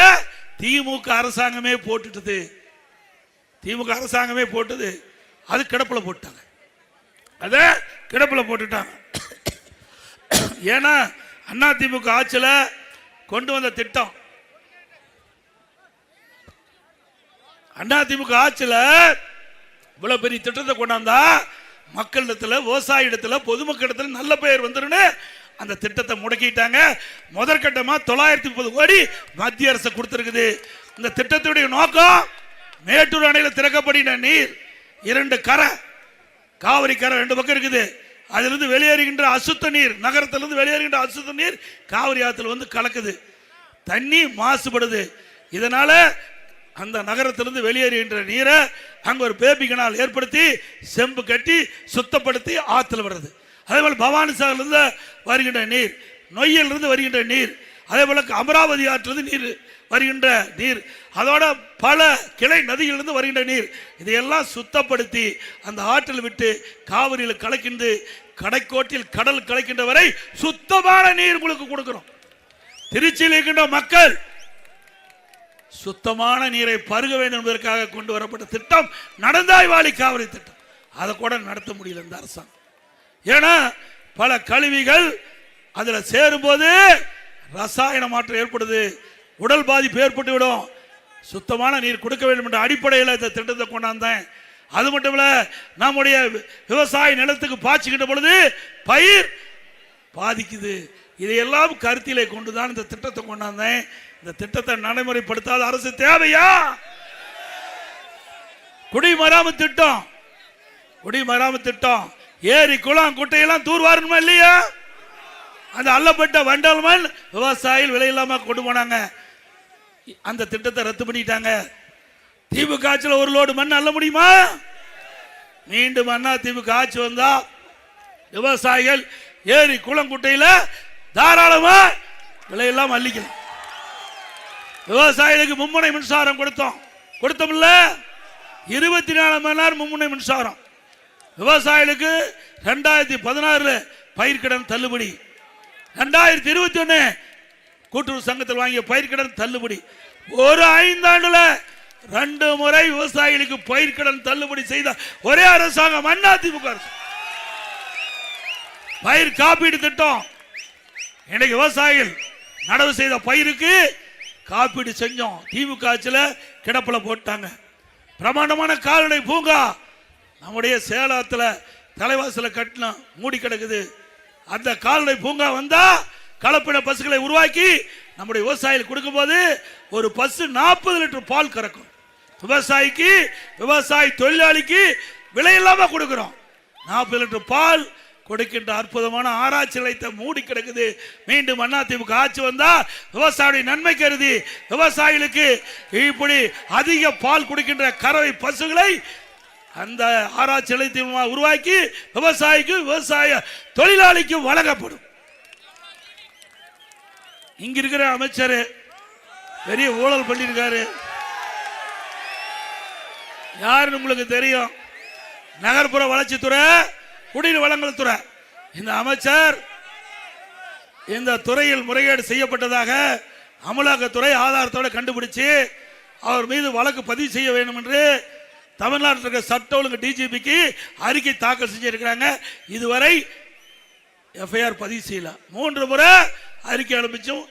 திமுக அரசாங்கமே போட்டுட்டது. திமுக அரசாங்கமே போட்டது. அது கிடப்புல போட்டாங்க. அத கிடப்புல போட்டுட்டாங்க. ஏன்னா அண்ணா திமுக ஆட்சியில் கொண்டு வந்த திட்டம், அண்ணா திமுக ஆட்சியில் இவ்வளவு பெரிய திட்டத்தை கொண்டாந்தா மக்களிடத்துல விவசாய இடத்துல பொதுமக்கள் இடத்துல நல்ல பெயர் வந்துருன்னு அந்த திட்டத்தை முடக்கிட்டாங்க. முதற்கட்டமா 930 கோடி மத்திய அரசு கொடுத்திருக்குது. இந்த திட்டத்துடைய நோக்கம் மேட்டூர் அணையில் திறக்கப்படின நீர் 2 கரை, காவிரி கரை 2 பக்கம் இருக்குது. அதிலிருந்து வெளியேறுகின்ற அசுத்த நீர், நகரத்திலிருந்து வெளியேறுகின்ற அசுத்த நீர் காவிரி ஆற்றில் வந்து கலக்குது, தண்ணி மாசுபடுது. இதனால அந்த நகரத்திலிருந்து வெளியேறுகின்ற நீரை அங்க ஒரு பேபி கனால் ஏற்படுத்தி செம்பு கட்டி சுத்தப்படுத்தி ஆற்றில் வருது. அதே போல பவானி சாகரிலிருந்து வருகின்ற நீர், நொய்யிலிருந்து வருகின்ற நீர், அதே போல அமராவதி ஆற்றிலிருந்து நீர் வருகின்ற நீர், அதோட பல கிளை நதிகளிலிருந்து வருகின்ற நீர், இதையெல்லாம் சுத்தப்படுத்தி அந்த ஆற்றில் விட்டு காவிரியில் கலக்கின்ற கடைக்கோட்டில் கடல் கலக்கின்ற வரை சுத்தமான நீர் உங்களுக்கு கொடுக்கிறோம். திருச்சியில் இருக்கின்ற மக்கள் சுத்தமான நீரை பருக வேண்டும் என்பதற்காக கொண்டு வரப்பட்ட திட்டம் நடந்தாய்வாளி காவிரி திட்டம். அதை கூட நடத்த முடியல இந்த அரசாங்கம். ஏன்னா பல கழிவுகள் அதுல சேரும் போது ரசாயன மாற்றம் ஏற்படுது, உடல் பாதிப்பு ஏற்பட்டு விடும். சுத்தமான நீர் கொடுக்க வேண்டும் என்ற அடிப்படையில் இந்த திட்டத்தை கொண்டாந்தேன். அது மட்டும் இல்ல, நம்முடைய விவசாய நிலத்துக்கு பாய்ச்சுகின்ற பொழுது பயிர் பாதிக்குது. இதையெல்லாம் கருத்திலே கொண்டுதான் இந்த திட்டத்தை கொண்டாந்தேன். இந்த திட்டத்தை நடைமுறைப்படுத்தாத அரசு தேவையா? குடிமராமத்து திட்டம், குடிமராமத்து திட்டம், ஏரி குளம் குட்டையெல்லாம் தூர்வாரணுமா இல்லையா? அந்த அள்ளப்பட்ட வண்டல் மண் விவசாயிகள் விலையில்லாம கொண்டு போனாங்க. அந்த திட்டத்தை ரத்து பண்ணிட்டாங்க. திமுக ஆட்சியில் 1 லோடு மண் அள்ள முடியுமா? மீண்டும் அண்ணா திமுக ஆட்சி வந்தா விவசாயிகள் ஏரி குளம் குட்டையில தாராளமா விலையெல்லாம் அள்ளிக்கலாம். விவசாயிகளுக்கு மும்முனை மின்சாரம் கொடுத்தோம்ல, 24 மணி நேரம் மும்முனை மின்சாரம். விவசாயிகளுக்கு 2016 பயிர்க்கடன் தள்ளுபடி, 2021 கூட்டுறவு சங்கத்தில் வாங்கிய பயிர்க்கடன் தள்ளுபடி. ஒரு 5 ஆண்டுல 2 முறை விவசாயிகளுக்கு பயிர்க்கடன் தள்ளுபடி செய்த ஒரே அரசாங்கம் அண்ணா திமுக அரசு. பயிர் காப்பீடு திட்டம், இன்னைக்கு விவசாயிகள் நடவு செய்த பயிருக்கு காப்பீடு செஞ்சோம். திமுக ஆட்சியில் கிடப்புல போட்டாங்க. பிரமாண்டமான கால்நடை பூங்கா நம்முடைய சேலத்தில் தலைவாசல கட்டின மூடி கிடக்குது. அந்த கால்நடை பூங்கா வந்தா கலப்பின பசுகளை உருவாக்கி நம்முடைய விவசாயிகள் கொடுக்கும் போது ஒரு பசு 40 லிட்டர் பால் கறக்கும். விவசாயிக்கு, விவசாய தொழிலாளிக்கு விலையில்லாம கொடுக்கிறோம். 40 லிட்டர் பால் கொடுக்கின்ற அற்புதமான ஆராய்ச்சி நிலையத்தை மூடி கிடக்குது. மீண்டும் அதிமுக ஆட்சி வந்தா விவசாயிய நன்மை கருதி விவசாயிகளுக்கு இப்படி அதிக பால் கொடுக்கின்ற கறவை பசுகளை அந்த ஆராய்ச்சி நிலையத்தை உருவாக்கி விவசாயிக்கு, விவசாய தொழிலாளிக்கு வழங்கப்படும். இங்க இருக்கிற அமைச்சர் பெரிய ஊழல் பண்ணியிருக்காரு. யாருன்னு உங்களுக்கு தெரியும். நகர்ப்புற வளர்ச்சித்துறை, குடிநீர் வழங்கல் துறை. இந்த அமைச்சர் இந்த துறையில் முறைகேடு செய்யப்பட்டதாக அமலாக்கத்துறை ஆதாரத்தோட கண்டுபிடிச்சு அவர் மீது வழக்கு பதிவு செய்ய வேண்டும் என்று தமிழ்நாட்டில் இருக்க சட்ட ஒழுங்கு டிஜிபிக்கு அறிக்கை தாக்கல் செஞ்சிருக்கிறாங்க. இதுவரை எஃப்ஐஆர் பதிவு செய்யல. 3 முறை அறிக்கை அனுப்பிச்சும்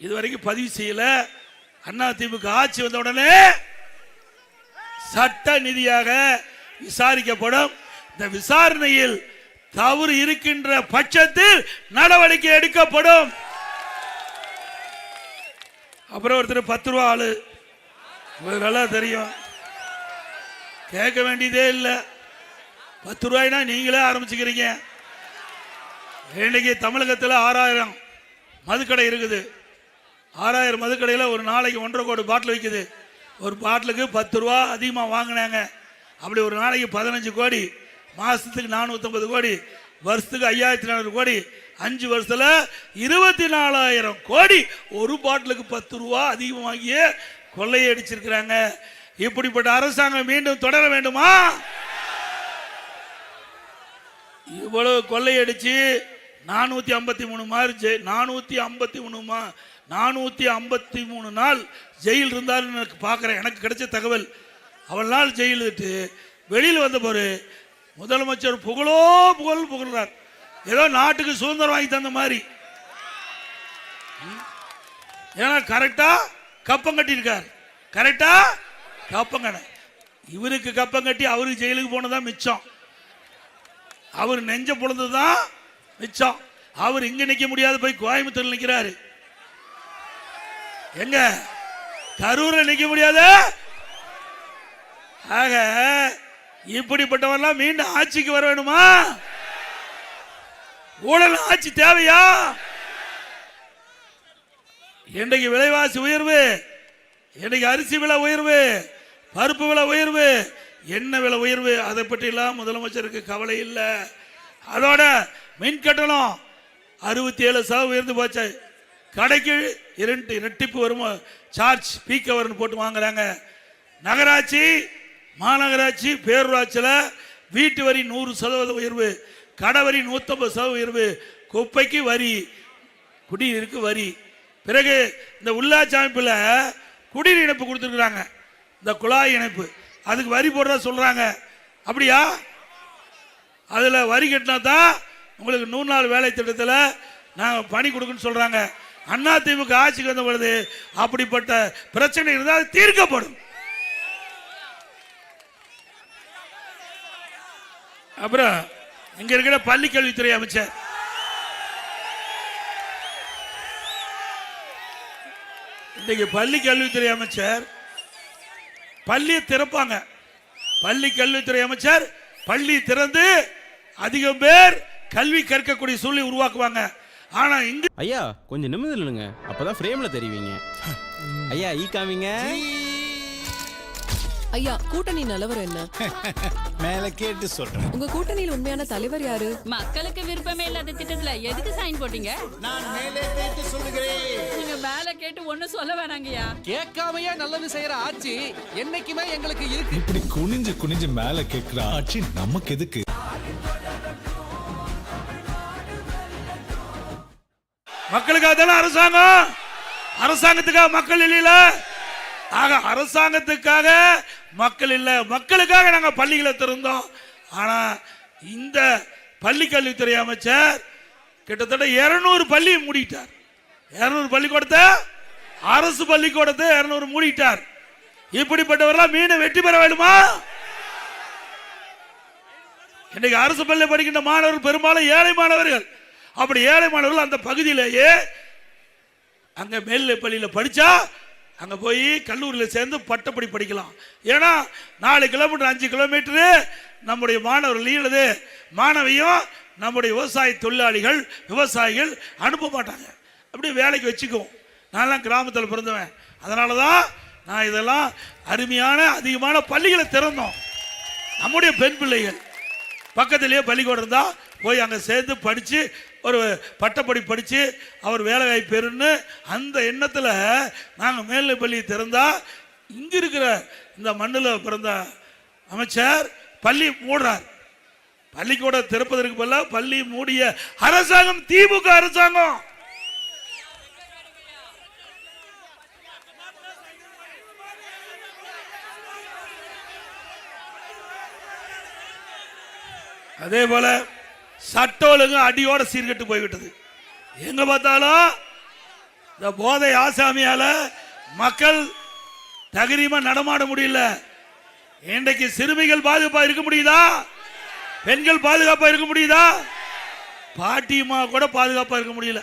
இதுவரைக்கும் பதிவு செய்யல. அதிமுக ஆட்சி வந்த உடனே சட்ட நீதியாக விசாரிக்கப்படும். இந்த விசாரணையில் தவறு இருக்கின்ற பட்சத்தில் நடவடிக்கை எடுக்கப்படும். அப்புறம் ஒருத்தர் 10 ரூபா ஆளு, உங்களுக்கு நல்லா தெரியும், கேட்க வேண்டியதே இல்லை. 10 ரூபாய்னா நீங்களே ஆரம்பிச்சுக்கிறீங்க. இன்னைக்கு தமிழகத்தில் 6000 மதுக்கடை இருக்குது. 6000 மதுக்கடையில் ஒரு நாளைக்கு 1.5 கோடி பாட்டில் விற்குது. ஒரு பாட்டிலுக்கு 10 ரூபா அதிகமாக வாங்கினாங்க. அப்படி ஒரு நாளைக்கு 15 கோடி, மாசத்துக்கு 450 கோடி, வருஷத்துக்கு 5400 கோடி, 5 வருஷத்துல 24,000 கோடி ஒரு பாட்டிலுக்கு 10 ரூபா அதிகம் வாங்கிய கொள்ளையடிச்சிருக்கிறாங்க. இப்படிப்பட்ட அரசாங்கம் மீண்டும் தொடர வேண்டுமா? இவ்வளவு கொள்ளையடிச்சு 453 நாள் ஜெயில் இருந்தாருன்னு எனக்கு பார்க்குறேன். எனக்கு கிடைச்ச தகவல். அவள் நாள் ஜெயில் விட்டு வெளியில் வந்த போது முதலமைச்சர் புகழ்றார். ஏதோ நாட்டுக்கு சுதந்திரம் வாங்கி தந்த மாதிரி. ஏன்னா கரெக்டா கப்பம் கட்டியிருக்கார். கரெக்டா கப்பங்கண்ண இவருக்கு கப்பம் கட்டி அவருக்கு ஜெயிலுக்கு போனதான் மிச்சம். அவர் நெஞ்ச பொழுதுதான் மிச்சம். அவர் இங்க நிக்க முடியாது, போய் கோயம்புத்தூர் நிக்கிறாரு. எங்க கரூர்ல நிக்க முடியாது. ஆக இப்படிப்பட்டவரெல்லாம் மீண்டும் ஆட்சிக்கு வர வேணுமா? ஊழல் ஆட்சி தேவையா? இன்றைக்கு விலைவாசி உயர்வு, இன்றைக்கு அரிசி விலை உயர்வு, பருப்பு விலை உயர்வு, என்ன விலை உயர்வு, அதை பற்றி எல்லாம் முதலமைச்சருக்கு கவலை இல்லை. அதோட மின் கட்டணம் 67% உயர்ந்து போச்சு. கடைக்கு இரட்டிப்பு வரும் சார்ஜ், பீக் ஹவர்னு போட்டு வாங்குறாங்க. நகராட்சி, மாநகராட்சி, பேரூராட்சியில் வீட்டு வரி 100% உயர்வு, கடை வரி 150% உயர்வு, குப்பைக்கு வரி, குடிநீருக்கு வரி. பிறகு இந்த உள்ளாட்சி அமைப்பில் குடிநீர் இணைப்பு கொடுத்துருக்குறாங்க, இந்த குழாய் இணைப்பு, அதுக்கு வரி போடுறதா சொல்றாங்க. அப்படியா? அதில் வரி கட்டினா தான் உங்களுக்கு 100 நாள் வேலை திட்டத்தில் நாங்கள் பணி கொடுக்குன்னு சொல்றாங்க. அதிமுக ஆட்சிக்கு வந்த பொழுது அப்படிப்பட்ட பிரச்சனை இருந்தால் தீர்க்கப்படும். அப்புறம் இங்க இருக்கிற பள்ளி கல்வித்துறை அமைச்சர் இன்னைக்கு பள்ளி கல்வித்துறை அமைச்சர் பள்ளியை திறப்பாங்க. பள்ளி கல்வித்துறை அமைச்சர் பள்ளி திறந்து அதிகம் பேர் கல்வி கற்கக்கூடிய சூழ்நிலை உருவாக்குவாங்க. ஆனா இங்க ஐயா கொஞ்சம் நிமிர்ந்து இல்லைங்க, அப்பதான் ஃப்ரேம்ல தெரிவிங்க. ஐயா ஈ காமிங்க. ஐயா கூட்டணி நிலவரம் என்ன? மேல கேட்டு சொல்றேன். உங்க கூட்டணியில் உண்மையான தலைவர் யாரு? மக்களுக்கு விருப்பமே இல்லாத திட்டத்துல எதுக்கு சைன் போட்டீங்க? நான் மேலே கேட்டு சொல்லுகிறேன். நீங்க மேல கேட்டு ஒண்ணும் சொல்ல வேணாங்கய்யா. கேட்காமையா நல்லது செய்யற ஆட்சி என்னைக்குமே எங்களுக்கு இருக்கு. இப்படி குனிஞ்சு குனிஞ்சு மேல கேட்கிற ஆட்சி நமக்கு எதுக்கு? மக்களுக்காக தானே அரசாங்கம். அரசாங்கத்துக்காக மக்கள் இல்ல. ஆக அரசாங்கத்துக்காக மக்கள் இல்ல, மக்களுக்காக நாங்க பள்ளிகளை திறந்தோம். ஆனா இந்த பள்ளி கல்வித்துறை அமைச்சர் கிட்டத்தட்ட 200 பள்ளி மூடிட்டார். 200 பள்ளிக்கூடத்தை, அரசு பள்ளிக்கூடத்தை 200 மூடிட்டார். இப்படிப்பட்டவரெல்லாம் மீண்டும் வெற்றி பெற வேண்டுமா? இன்னைக்கு அரசு பள்ளி படிக்கின்ற மாணவர்கள் பெரும்பாலும் ஏழை மாணவர்கள். அப்படி ஏழை மாணவர்கள் அந்த பகுதியிலேயே அங்க மேல்நிலை பள்ளியில் படிச்சா அங்க போய் கல்லூரியில் சேர்ந்து பட்டப்படி படிக்கலாம். ஏன்னா 4 கிலோமீட்டர் 5 கிலோமீட்டரு நம்முடைய மாணவர்கள் மாணவியும் நம்முடைய விவசாய தொழிலாளிகள் விவசாயிகள் அனுப்ப மாட்டாங்க. அப்படி வேலைக்கு வச்சுக்குவோம். நான்லாம் கிராமத்தில் பிறந்தவன். அதனால தான் நான் இதெல்லாம் அருமையான அதிகமான பள்ளிகளை திறந்தோம். நம்முடைய பெண் பிள்ளைகள் பக்கத்திலேயே பள்ளிக்கூடம் இருந்தா போய் அங்கே சேர்ந்து படித்து ஒரு பட்டப்படி படித்து அவர் வேலை வாய்ப்பு பெறுன்னு அந்த எண்ணத்தில் நாங்கள் மேல்நிலை பள்ளியை திறந்தா இங்கே இருக்கிற இந்த மண்ணில் பிறந்த அமைச்சர் பள்ளி மூடுறார். பள்ளிக்கூட திறப்பதற்கு பதிலாக பள்ளி மூடிய அரசாங்கம் திமுக அரசாங்கம். அதே போல சட்ட ஒழுங்கு அடியோட சீர்கெட்டு போய்விட்டது. எங்க பார்த்தாலும் இந்த போதை ஆசாமியால மக்கள் தகிரிமா நடமாட முடியல. இன்றைக்கு சிறுமிகள் பாதுகாப்பா இருக்க முடியுதா? பெண்கள் பாதுகாப்பா இருக்க முடியுதா? பாட்டியம்மா கூட பாதுகாப்பா இருக்க முடியல.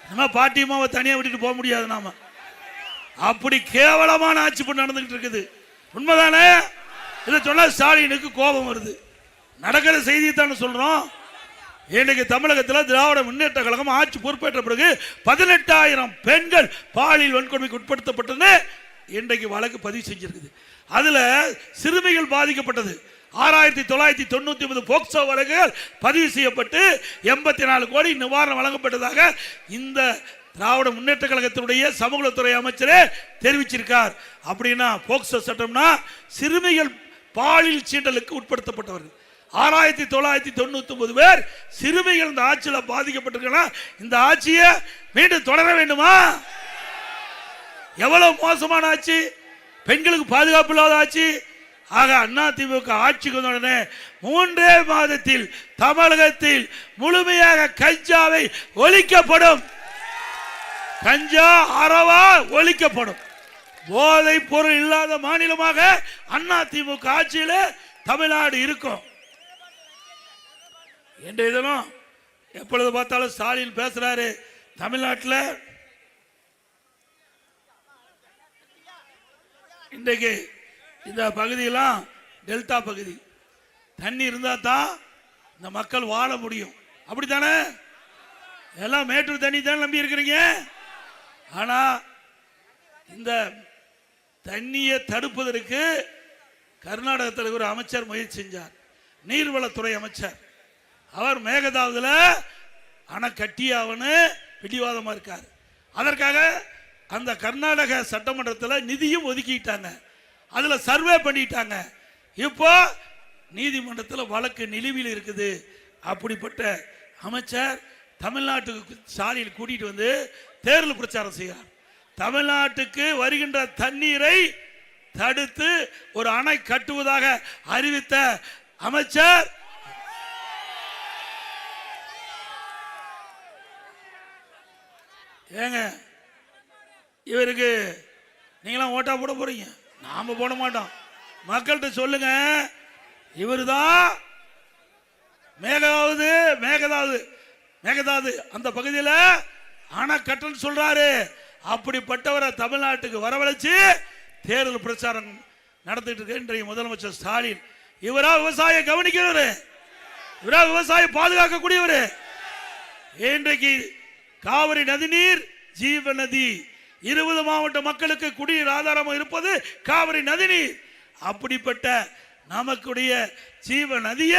நம்ம பாட்டியம்மாவை தனியா விட்டுட்டு போக முடியாது. நாம அப்படி கேவலமான ஆட்சி பண்ண நடந்துகிட்டு இருக்குது. உண்மைதானே? இதை சொன்னா ஸ்டாலினுக்கு கோபம் வருது. நடக்கிற செய்தியை தானே சொல்றோம். இன்றைக்கு தமிழகத்தில் திராவிட முன்னேற்ற கழகம் ஆட்சி பொறுப்பேற்ற பிறகு 18,000 பெண்கள் பாலியல் வன்கொடுமைக்கு உட்படுத்தப்பட்டது இன்றைக்கு வழக்கு பதிவு செஞ்சிருக்குது. அதுல சிறுமிகள் பாதிக்கப்பட்டது 6,999 போக்சோ வழக்குகள் பதிவு செய்யப்பட்டு 84 கோடி நிவாரணம் வழங்கப்பட்டதாக இந்த திராவிட முன்னேற்ற கழகத்தினுடைய சமூகத்துறை அமைச்சரே தெரிவிச்சிருக்கார். அப்படின்னா போக்சோ சட்டம்னா சிறுமிகள் பாலியல் சீண்டலுக்கு உட்படுத்தப்பட்டவர்கள் 6,999 பேர் சிறுமிகள் இந்த ஆட்சியில் பாதிக்கப்பட்டிருக்கலாம். இந்த ஆட்சியை மீண்டும் தொடர வேண்டுமா? எவ்வளவு மோசமான ஆட்சி, பெண்களுக்கு பாதுகாப்பு இல்லாத ஆட்சி. ஆக அதிமுக ஆட்சிக்கு வந்த உடனே 3 மாதத்தில் தமிழகத்தில் முழுமையாக கஞ்சாவை ஒழிக்கப்படும். கஞ்சா அறவா ஒழிக்கப்படும். போதை பொருள் இல்லாத மாநிலமாக அதிமுக ஆட்சியில் தமிழ்நாடு இருக்கும். இன்றைய தினம் எப்பொழுது பார்த்தாலும் ஸ்டாலின் பேசுறாரு. தமிழ்நாட்டில் இன்றைக்கு இந்த பகுதியெல்லாம் டெல்டா பகுதி, தண்ணி இருந்தா தான் இந்த மக்கள் வாழ முடியும். அப்படித்தானே? எல்லாம் மேட்டூர் தண்ணி தான் நம்பி இருக்கிறீங்க. ஆனா இந்த தண்ணியை தடுப்பதற்கு கர்நாடகத்தில் ஒரு அமைச்சர் முயற்சி செஞ்சார். நீர்வளத்துறை அமைச்சர். அவர் மேகதாதுல அணை கட்டியாவன்னு பிடிவாதமா இருக்கார். அதற்காக அந்த கர்நாடக சட்டமன்றத்தில் நிதியும் ஒதுக்கிட்டாங்க. அதுல சர்வே பண்ணிட்டாங்க. இப்போ நீதிமன்றத்தில் வழக்கு நிலுவையில் இருக்குது. அப்படிப்பட்ட அமைச்சர் தமிழ்நாட்டுக்கு ஸ்டாலின் கூட்டிட்டு வந்து தேர்தல் பிரச்சாரம் செய்கிறார். தமிழ்நாட்டுக்கு வருகின்ற தண்ணீரை தடுத்து ஒரு அணை கட்டுவதாக அறிவித்த அமைச்சர் ஏங்க, இவருக்கு நீங்களாம் ஓட்டா போட போறீங்க, நாம போட மாட்டோம். மக்கள்கிட்ட சொல்லுங்க, இவருதான் மேகதாது அந்த பகுதியில் அணை கட்டன்னு சொல்றாரு. அப்படிப்பட்டவரை தமிழ்நாட்டுக்கு வரவழைச்சு தேர்தல் பிரச்சாரம் நடத்திட்டு இருக்க இன்றைய முதலமைச்சர் ஸ்டாலின். இவரா விவசாய கவனிக்கிறவரு, இவரா விவசாய பாதுகாக்கக்கூடியவரு. இன்றைக்கு காவிரி நதிநீர் ஜீவ நதி, 20 மாவட்ட மக்களுக்கு குடிநீர் ஆதாரமாக இருப்பது காவிரி நதிநீர். அப்படிப்பட்ட நமக்குடைய ஜீவ நதிய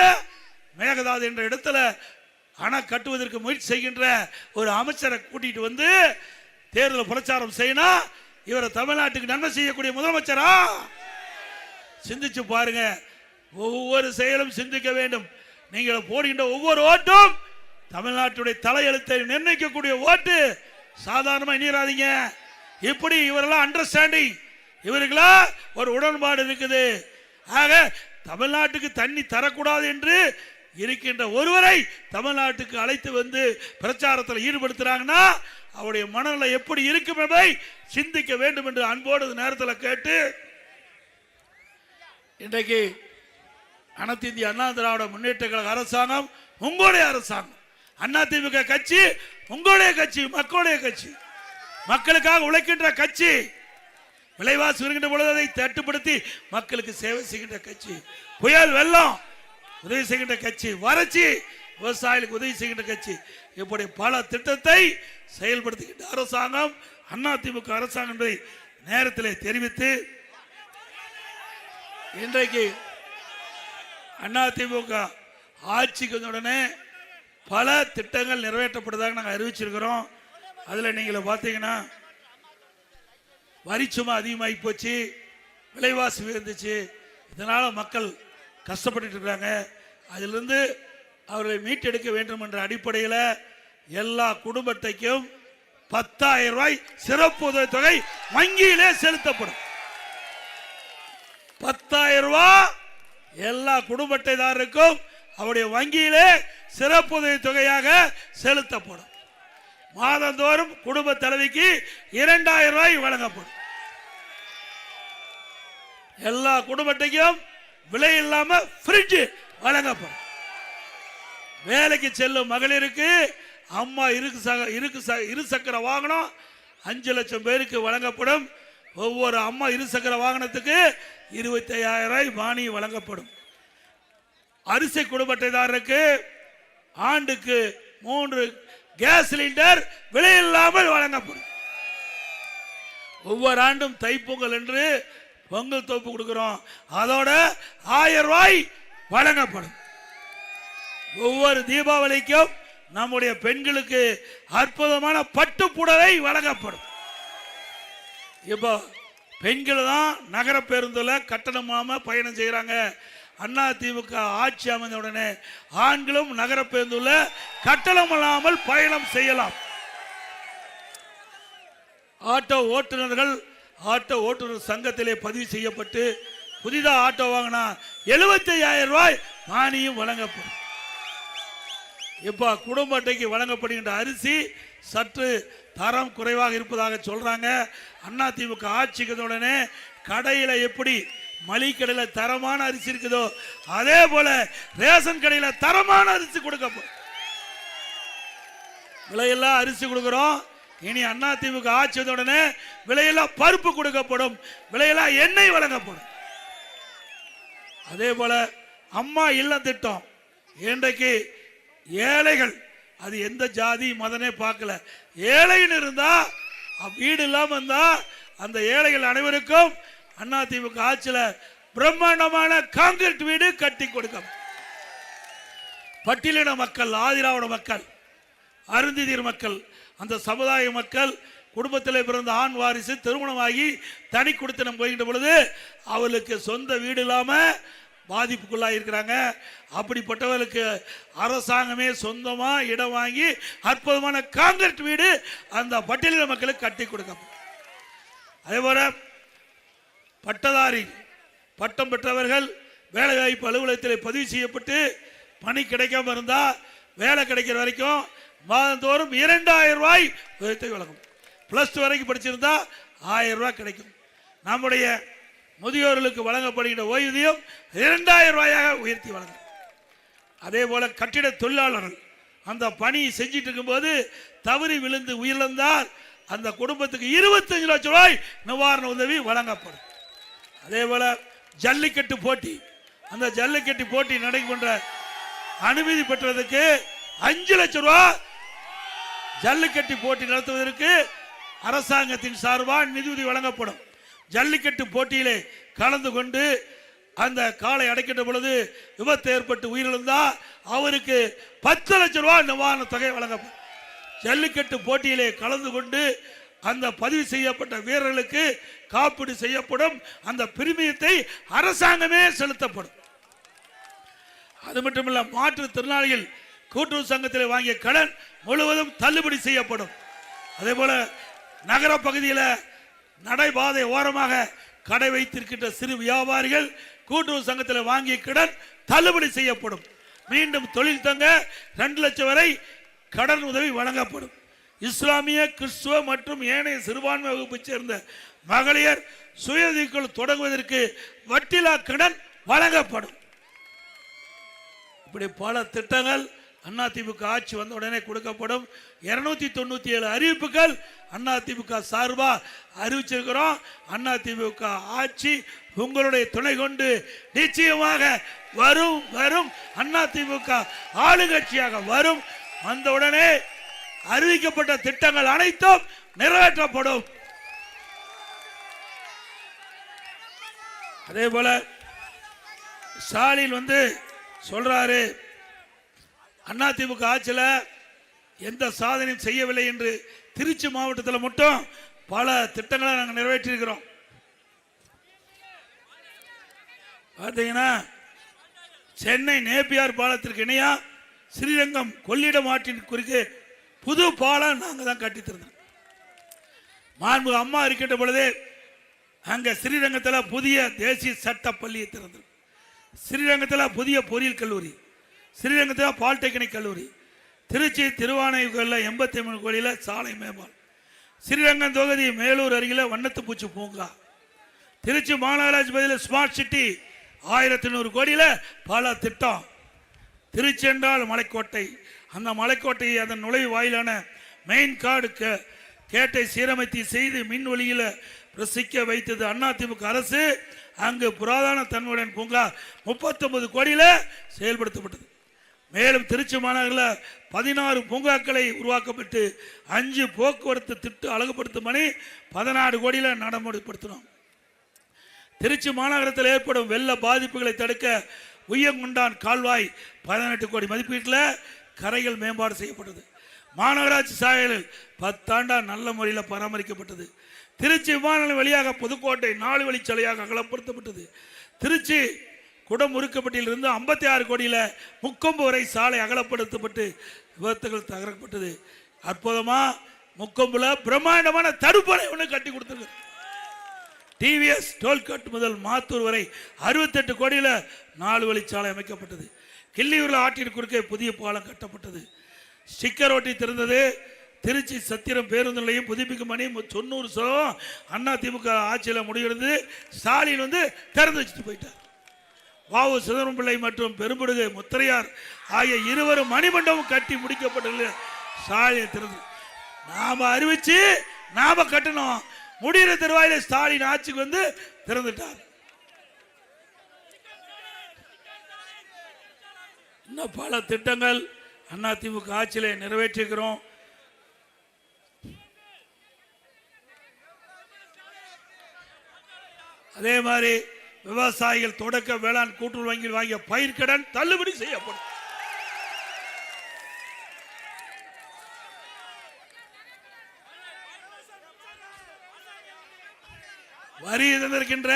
மேகதாது என்ற இடத்துல அணை கட்டுவதற்கு முயற்சி செய்கின்ற ஒரு அமைச்சரை கூட்டிட்டு வந்து தேர்தல் பிரச்சாரம் செய்யணும். இவரை தமிழ்நாட்டுக்கு நன்மை செய்யக்கூடிய முதலமைச்சரா? சிந்திச்சு பாருங்க. ஒவ்வொரு செயலும் சிந்திக்க வேண்டும். நீங்கள் போடுகின்ற ஒவ்வொரு ஓட்டும் தமிழ்நாட்டுடைய தலையெழுத்தை நிர்ணயிக்கக்கூடிய ஓட்டு. சாதாரணமா எண்ணிராதீங்க. இப்படி இவரெல்லாம் அண்டர்ஸ்டாண்டிங், இவர்களா ஒரு உடன்பாடு இருக்குது. ஆக தமிழ்நாட்டுக்கு தண்ணி தரக்கூடாது என்று இருக்கின்ற ஒருவரை தமிழ்நாட்டுக்கு அழைத்து வந்து பிரச்சாரத்தில் ஈடுபடுத்துறாங்கன்னா அவருடைய மனநிலை எப்படி இருக்கும் என்பதை சிந்திக்க வேண்டும் என்று அன்போடு நேரத்தில் கேட்டு, இன்றைக்கு அனைத்து இந்திய அண்ணா திராவிட முன்னேற்ற கழக அரசாங்கம் உங்களுடைய அரசாங்கம். அதிமுக கட்சி உங்களுடைய கட்சி, மக்களுடைய கட்சி, மக்களுக்காக உழைக்கின்ற கட்சி. விலைவாசி வருகின்ற பொழுது அதை தட்டுப்படுத்தி மக்களுக்கு சேவை செய்கின்ற கட்சி. புயல் வெள்ளம் உதவி செய்கின்ற கட்சி, வறட்சி விவசாயிகளுக்கு உதவி செய்கின்ற கட்சி. இப்படி பல திட்டத்தை செயல்படுத்துகின்ற அரசாங்கம் அதிமுக அரசாங்கம் என்பதை நேரத்தில் தெரிவித்து, இன்றைக்கு அதிமுக ஆட்சிக்கு உடனே பல திட்டங்கள் நிறைவேற்றப்படுவதாக நாங்கள் அறிவிச்சிருக்கிறோம். அதில் நீங்கள் பார்த்தீங்கன்னா வரி சுமை அதிகமாகி போச்சு, விலைவாசி உயர்ந்துச்சு, இதனால் மக்கள் கஷ்டப்பட்டு இருக்காங்க. அதிலிருந்து அவர்களை மீட்டெடுக்க வேண்டும் என்ற அடிப்படையில் எல்லா குடும்பத்தையும் 10,000 ரூபாய் சிறப்பு உதவித்தொகை வங்கியிலே செலுத்தப்படும். 10,000 ரூபாய் எல்லா குடும்ப அட்டைதாரருக்கும் அவருடைய வங்கியிலே சிறப்புதவி தொகையாக செலுத்தப்படும். மாதந்தோறும் குடும்ப தலைவிக்கு 2000 ரூபாய் வழங்கப்படும். எல்லா குடும்பத்தையும் விலை இல்லாம ஃப்ரிட்ஜ் வழங்கப்படும். வேலைக்கு செல்லும் மகளிருக்கு அம்மா இருசக்கர வாகனம் 5 லட்சம் பேருக்கு வழங்கப்படும். ஒவ்வொரு அம்மா இருசக்கர வாகனத்துக்கு 25,000 ரூபாய் மானியம் வழங்கப்படும். அரிசி குடும்ப அட்டைதாரருக்கு ஆண்டுக்கு 3 கேஸ் சிலிண்டர் விலை இல்லாமல் வழங்கப்படும். ஒவ்வொரு ஆண்டும் தைப்பொங்கல் என்று பொங்கல் தோப்பு கொடுக்கிறோம், அதோட 1000 ரூபாய் வழங்கப்படும். ஒவ்வொரு தீபாவளிக்கும் நம்முடைய பெண்களுக்கு அற்புதமான பட்டு புடவை வழங்கப்படும். இப்போ பெண்கள் தான் நகர பேருந்துல கட்டணமாம பயணம் செய்யறாங்க. அதிமுக ஆட்சி அமைந்த உடனே ஆண்களும் நகர பேருந்துல கட்டணம் இல்லாமல் பயணம் செய்யலாம். ஆட்டோ ஓட்டுநர்கள் ஆட்டோ ஓட்டுநர் சங்கத்திலே பதிவு செய்யப்பட்டு புதிதாக ஆட்டோ வாங்கினா 75,000 ரூபாய் மானியம் வழங்கப்படும். இப்ப குடும்ப அட்டைக்கு வழங்கப்படுகின்ற அரிசி சற்று தரம் குறைவாக இருப்பதாக சொல்றாங்க. அதிமுக ஆட்சிக்கு உடனே கடையில எப்படி மளிகை கடையில தரமான அரிசி இருக்குதோ அதே போல ரேஷன் கடையில தரமான அரிசி கொடுக்கப்படும். விலையெல்லாம் அரிசி கொடுக்கிறோம். இனி அதிமுக ஆட்சி உடனே விலையெல்லாம் பருப்பு கொடுக்கப்படும், விலையெல்லாம் எண்ணெய் வழங்கப்படும். அதே போல அம்மா இல்லம் திட்டம் இன்றைக்கு ஏழைகள், அது எந்த ஜாதி மதனே பார்க்கல, ஏழைன்னு இருந்தா வீடு இல்லாம இருந்தா அந்த ஏழைகள் அனைவருக்கும் அதிமுக ஆட்சியில பிரம்மாண்டமான கான்கிரீட் வீடு கட்டி கொடுக்கும். பட்டியலின மக்கள், ஆதிராவிட மக்கள், அருந்திதீர் மக்கள், அந்த சமுதாய மக்கள் குடும்பத்தில் பிறந்த ஆண் வாரிசு திருமணமாகி தனி குடித்தனம் போகின்ற பொழுது அவளுக்கு சொந்த வீடு இல்லாம பாதிப்புக்குள்ளாக இருக்கிறாங்க. அப்படிப்பட்டவர்களுக்கு அரசாங்கமே சொந்தமா இடம் வாங்கி அற்புதமான கான்கிரீட் வீடு அந்த பட்டியலின மக்களுக்கு கட்டி கொடுக்கும். அதே போல பட்டதாரி பட்டம் பெற்றவர்கள் வேலைவாய்ப்பு அலுவலகத்தில் பதிவு செய்யப்பட்டு பணி கிடைக்காம இருந்தா வேலை கிடைக்கிற வரைக்கும் மாதந்தோறும் 2000 ரூபாய் வழங்கும். +2 வரைக்கும் படிச்சிருந்தா 1000 ரூபாய் கிடைக்கும். நம்முடைய முதியோர்களுக்கு வழங்கப்படுகின்ற ஓய்வூதியம் 2000 ரூபாயாக உயர்த்தி வழங்கும். அதே போல கட்டிட தொழிலாளர்கள் அந்த பணி செஞ்சிட்டு இருக்கும்போது தவறி விழுந்து உயிரிழந்தால் அந்த குடும்பத்துக்கு 25 லட்சம் ரூபாய் நிவாரண உதவி வழங்கப்படும். அதே போல ஜல்லிக்கட்டு போட்டி, அந்த ஜல்லிக்கட்டு போட்டி நடைபெற்ற அனுமதி பெற்றதுக்கு 5 லட்சம் ரூபாய் ஜல்லிக்கட்டு போட்டி நடத்துவதற்கு அரசாங்கத்தின் சார்பாக நிதியுதவி வழங்கப்படும். ஜல்லிக்கட்டு போட்டியிலே கலந்து கொண்டு அந்த காலை அடைக்கின்ற பொழுது விபத்து ஏற்பட்டு உயிரிழந்தா அவருக்கு 10 லட்சம் ரூபாய் நிவாரண தொகை வழங்கப்படும். ஜல்லிக்கட்டு போட்டியிலே கலந்து கொண்டு அந்த பதிவு செய்யப்பட்ட வீரர்களுக்கு காப்பீடு செய்யப்படும். அந்த பிரிமியத்தை அரசாங்கமே செலுத்தப்படும். அது மட்டுமல்ல, மாற்றுத்திறனாளிகள் கூட்டுறவு சங்கத்தில் வாங்கிய கடன் முழுவதும் தள்ளுபடி செய்யப்படும். அதே போல நகர பகுதியில் நடைபாதை ஓரமாக கடை வைத்திருக்கின்ற சிறு வியாபாரிகள் கூட்டுறவு சங்கத்தில் வாங்கிய கடன் தள்ளுபடி செய்யப்படும். மீண்டும் தொழில் தங்க 2 லட்சம் வரை கடன் உதவி வழங்கப்படும். இஸ்லாமிய, கிறிஸ்துவ மற்றும் ஏனைய சிறுபான்மை வகுப்பை சேர்ந்த மகளிர் சுயதொழில் தொடங்குவதற்கு வட்டிலா கடன் வழங்கப்படும். இப்படி பல திட்டங்கள் அதிமுக ஆட்சி வந்த உடனே கொடுக்கப்படும். 297 அறிவிப்புகள் அதிமுக சார்பா அறிவிச்சிருக்கிறோம். அதிமுக ஆட்சி உங்களுடைய துணை கொண்டு நிச்சயமாக வரும் வரும் அதிமுக ஆளுங்கட்சியாக வரும். வந்த உடனே அறிவிக்கப்பட்ட திட்டங்கள் அனைத்தும் நிறைவேற்றப்படும். அதே போல ஸ்டாலின் சொல்றாரு, அதிமுக ஆட்சியில் எந்த சாதனையும் செய்யவில்லை என்று. திருச்சி மாவட்டத்தில் மட்டும் பல திட்டங்களை நாங்கள் நிறைவேற்றியிருக்கிறோம். பார்த்தீங்கன்னா சென்னை நேப்பியார் பாலத்திற்கு இணையா ஸ்ரீரங்கம் கொள்ளிடம் ஆற்றின் குறுக்கே புது பாலம் நாங்கள் தான் கட்டித்திருந்தோம். மாண்புமிகு அம்மா இருக்கின்ற பொழுதே அங்கே ஸ்ரீரங்கத்தில் புதிய தேசிய சட்ட பள்ளியை திறந்தோம். ஸ்ரீரங்கத்தில் புதிய பொறியியல் கல்லூரி, ஸ்ரீரங்கத்தில் பாலிடெக்னிக் கல்லூரி, திருச்சி திருவானையூரில் 83 கோடியில் சாலை மேம்பாலம், ஸ்ரீரங்கம் தொகுதி மேலூர் அருகில் வண்ணத்துப்பூச்சி பூங்கா, திருச்சி மாநகராட்சி பகுதியில் ஸ்மார்ட் சிட்டி 1100 கோடியில் பல திட்டம். திருச்சி என்றால் மலைக்கோட்டை, அந்த மலைக்கோட்டையை அதன் நுழைவு வாயிலான மெயின் கார்டு கேட்டை சீரமைத்து செய்து மின் ஒளியில் பிரசிக்க வைத்தது அதிமுக அரசு. அங்கு புராதன தன்மையுடன் பூங்கா 39 கோடியில் செயல்படுத்தப்பட்டது. மேலும் திருச்சி மாநகரில் 16 பூங்காக்களை உருவாக்கப்பட்டு 5 போக்குவரத்து திட்டு அழகுபடுத்தும் பணி 14 கோடியில் நடைமுறைப்படுத்தினோம். திருச்சி மாநகரத்தில் ஏற்படும் வெள்ள பாதிப்புகளை தடுக்க உய்யங்குண்டான் கால்வாய் 18 கோடி மதிப்பீட்டில் கரைகள் மேம்பாடு செய்யப்பட்டது. மாநகராட்சி சாலைகளில் 10 ஆண்டா நல்ல முறையில் பராமரிக்கப்பட்டது. திருச்சி விமான நிலையம் வழியாக புதுக்கோட்டை 4 வழிச்சாலையாக அகலப்படுத்தப்பட்டது. திருச்சி குடமுறுக்கப்பட்டியிலிருந்து 56 கோடியில் முக்கொம்பு வரை சாலை அகலப்படுத்தப்பட்டு விபத்துகள் தகர்க்கப்பட்டது. அற்புதமா முக்கொம்புல பிரம்மாண்டமான தடுப்பணை ஒன்று கட்டி கொடுத்துருக்கு. டிவிஎஸ் டோல்கட் முதல் மாத்தூர் வரை 68 கோடியில் 4 வழிச்சாலை அமைக்கப்பட்டது. கிள்ளியூரில் ஆற்றின் குறுக்கே புதிய பாலம் கட்டப்பட்டது. ஸ்டிக்கர் ஓட்டி திறந்தது. திருச்சி சத்திரம் பேருந்து நிலையம் புதுப்பிக்கும் பணி 90% அதிமுக ஆட்சியில் முடிகிறது. ஸ்டாலின் திறந்து வச்சுட்டு போயிட்டார். வாவு சிதம்பரம் பிள்ளை மற்றும் பெரும்படுகை முத்தரையார் ஆகிய இருவரும் மணிமண்டபம் கட்டி முடிக்கப்பட்டது. ஸ்டாலின் திறந்து நாம அறிவிச்சு நாம கட்டணும். முடிகிற தருவாயில ஸ்டாலின் ஆட்சிக்கு திறந்துட்டார். இன்னும் பல திட்டங்கள் அதிமுக ஆட்சியிலே நிறைவேற்றிருக்கிறோம். அதே மாதிரி விவசாயிகள் தொடக்க வேளாண் கூட்டுறவு வங்கியில் வாங்கிய பயிர்க்கடன் தள்ளுபடி செய்யப்படும். வரி தந்திருக்கின்ற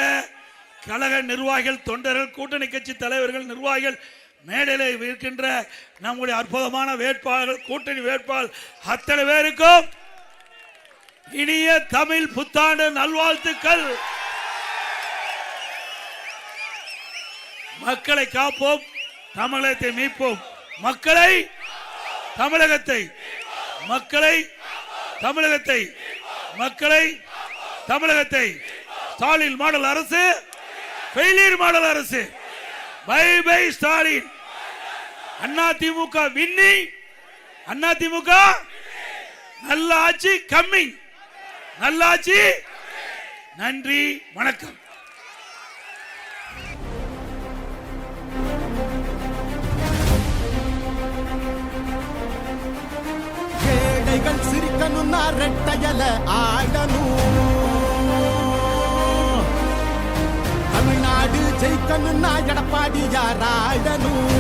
கழக நிர்வாகிகள், தொண்டர்கள், கூட்டணி கட்சி தலைவர்கள், நிர்வாகிகள், மேடையில் இருக்கின்ற நம்முடைய அற்புதமான வேட்பாளர்கள், கூட்டணி வேட்பாளர் அத்தனை பேருக்கும் இனிய தமிழ் புத்தாண்டு நல்வாழ்த்துக்கள். மக்களை காப்போம், தமிழகத்தை மீட்போம். மக்களை, தமிழகத்தை, மக்களை, தமிழகத்தை, மக்களை, தமிழகத்தை. ஸ்டாலின் மாடல் அரசு, ஃபெயிலியர் மாடல் அரசு. Bye bye Stalin. AIADMK winning. AIADMK நல்ல ஆட்சி கம்மிங். நல்ல ஆட்சி. நன்றி, வணக்கம். ஏழைகள் சிரிக்கணும்னா ரெட்டையல ஆடணும். தமிழ்நாடு ஜெயிக்கணும்னா எடப்பாடி யாராடணும்.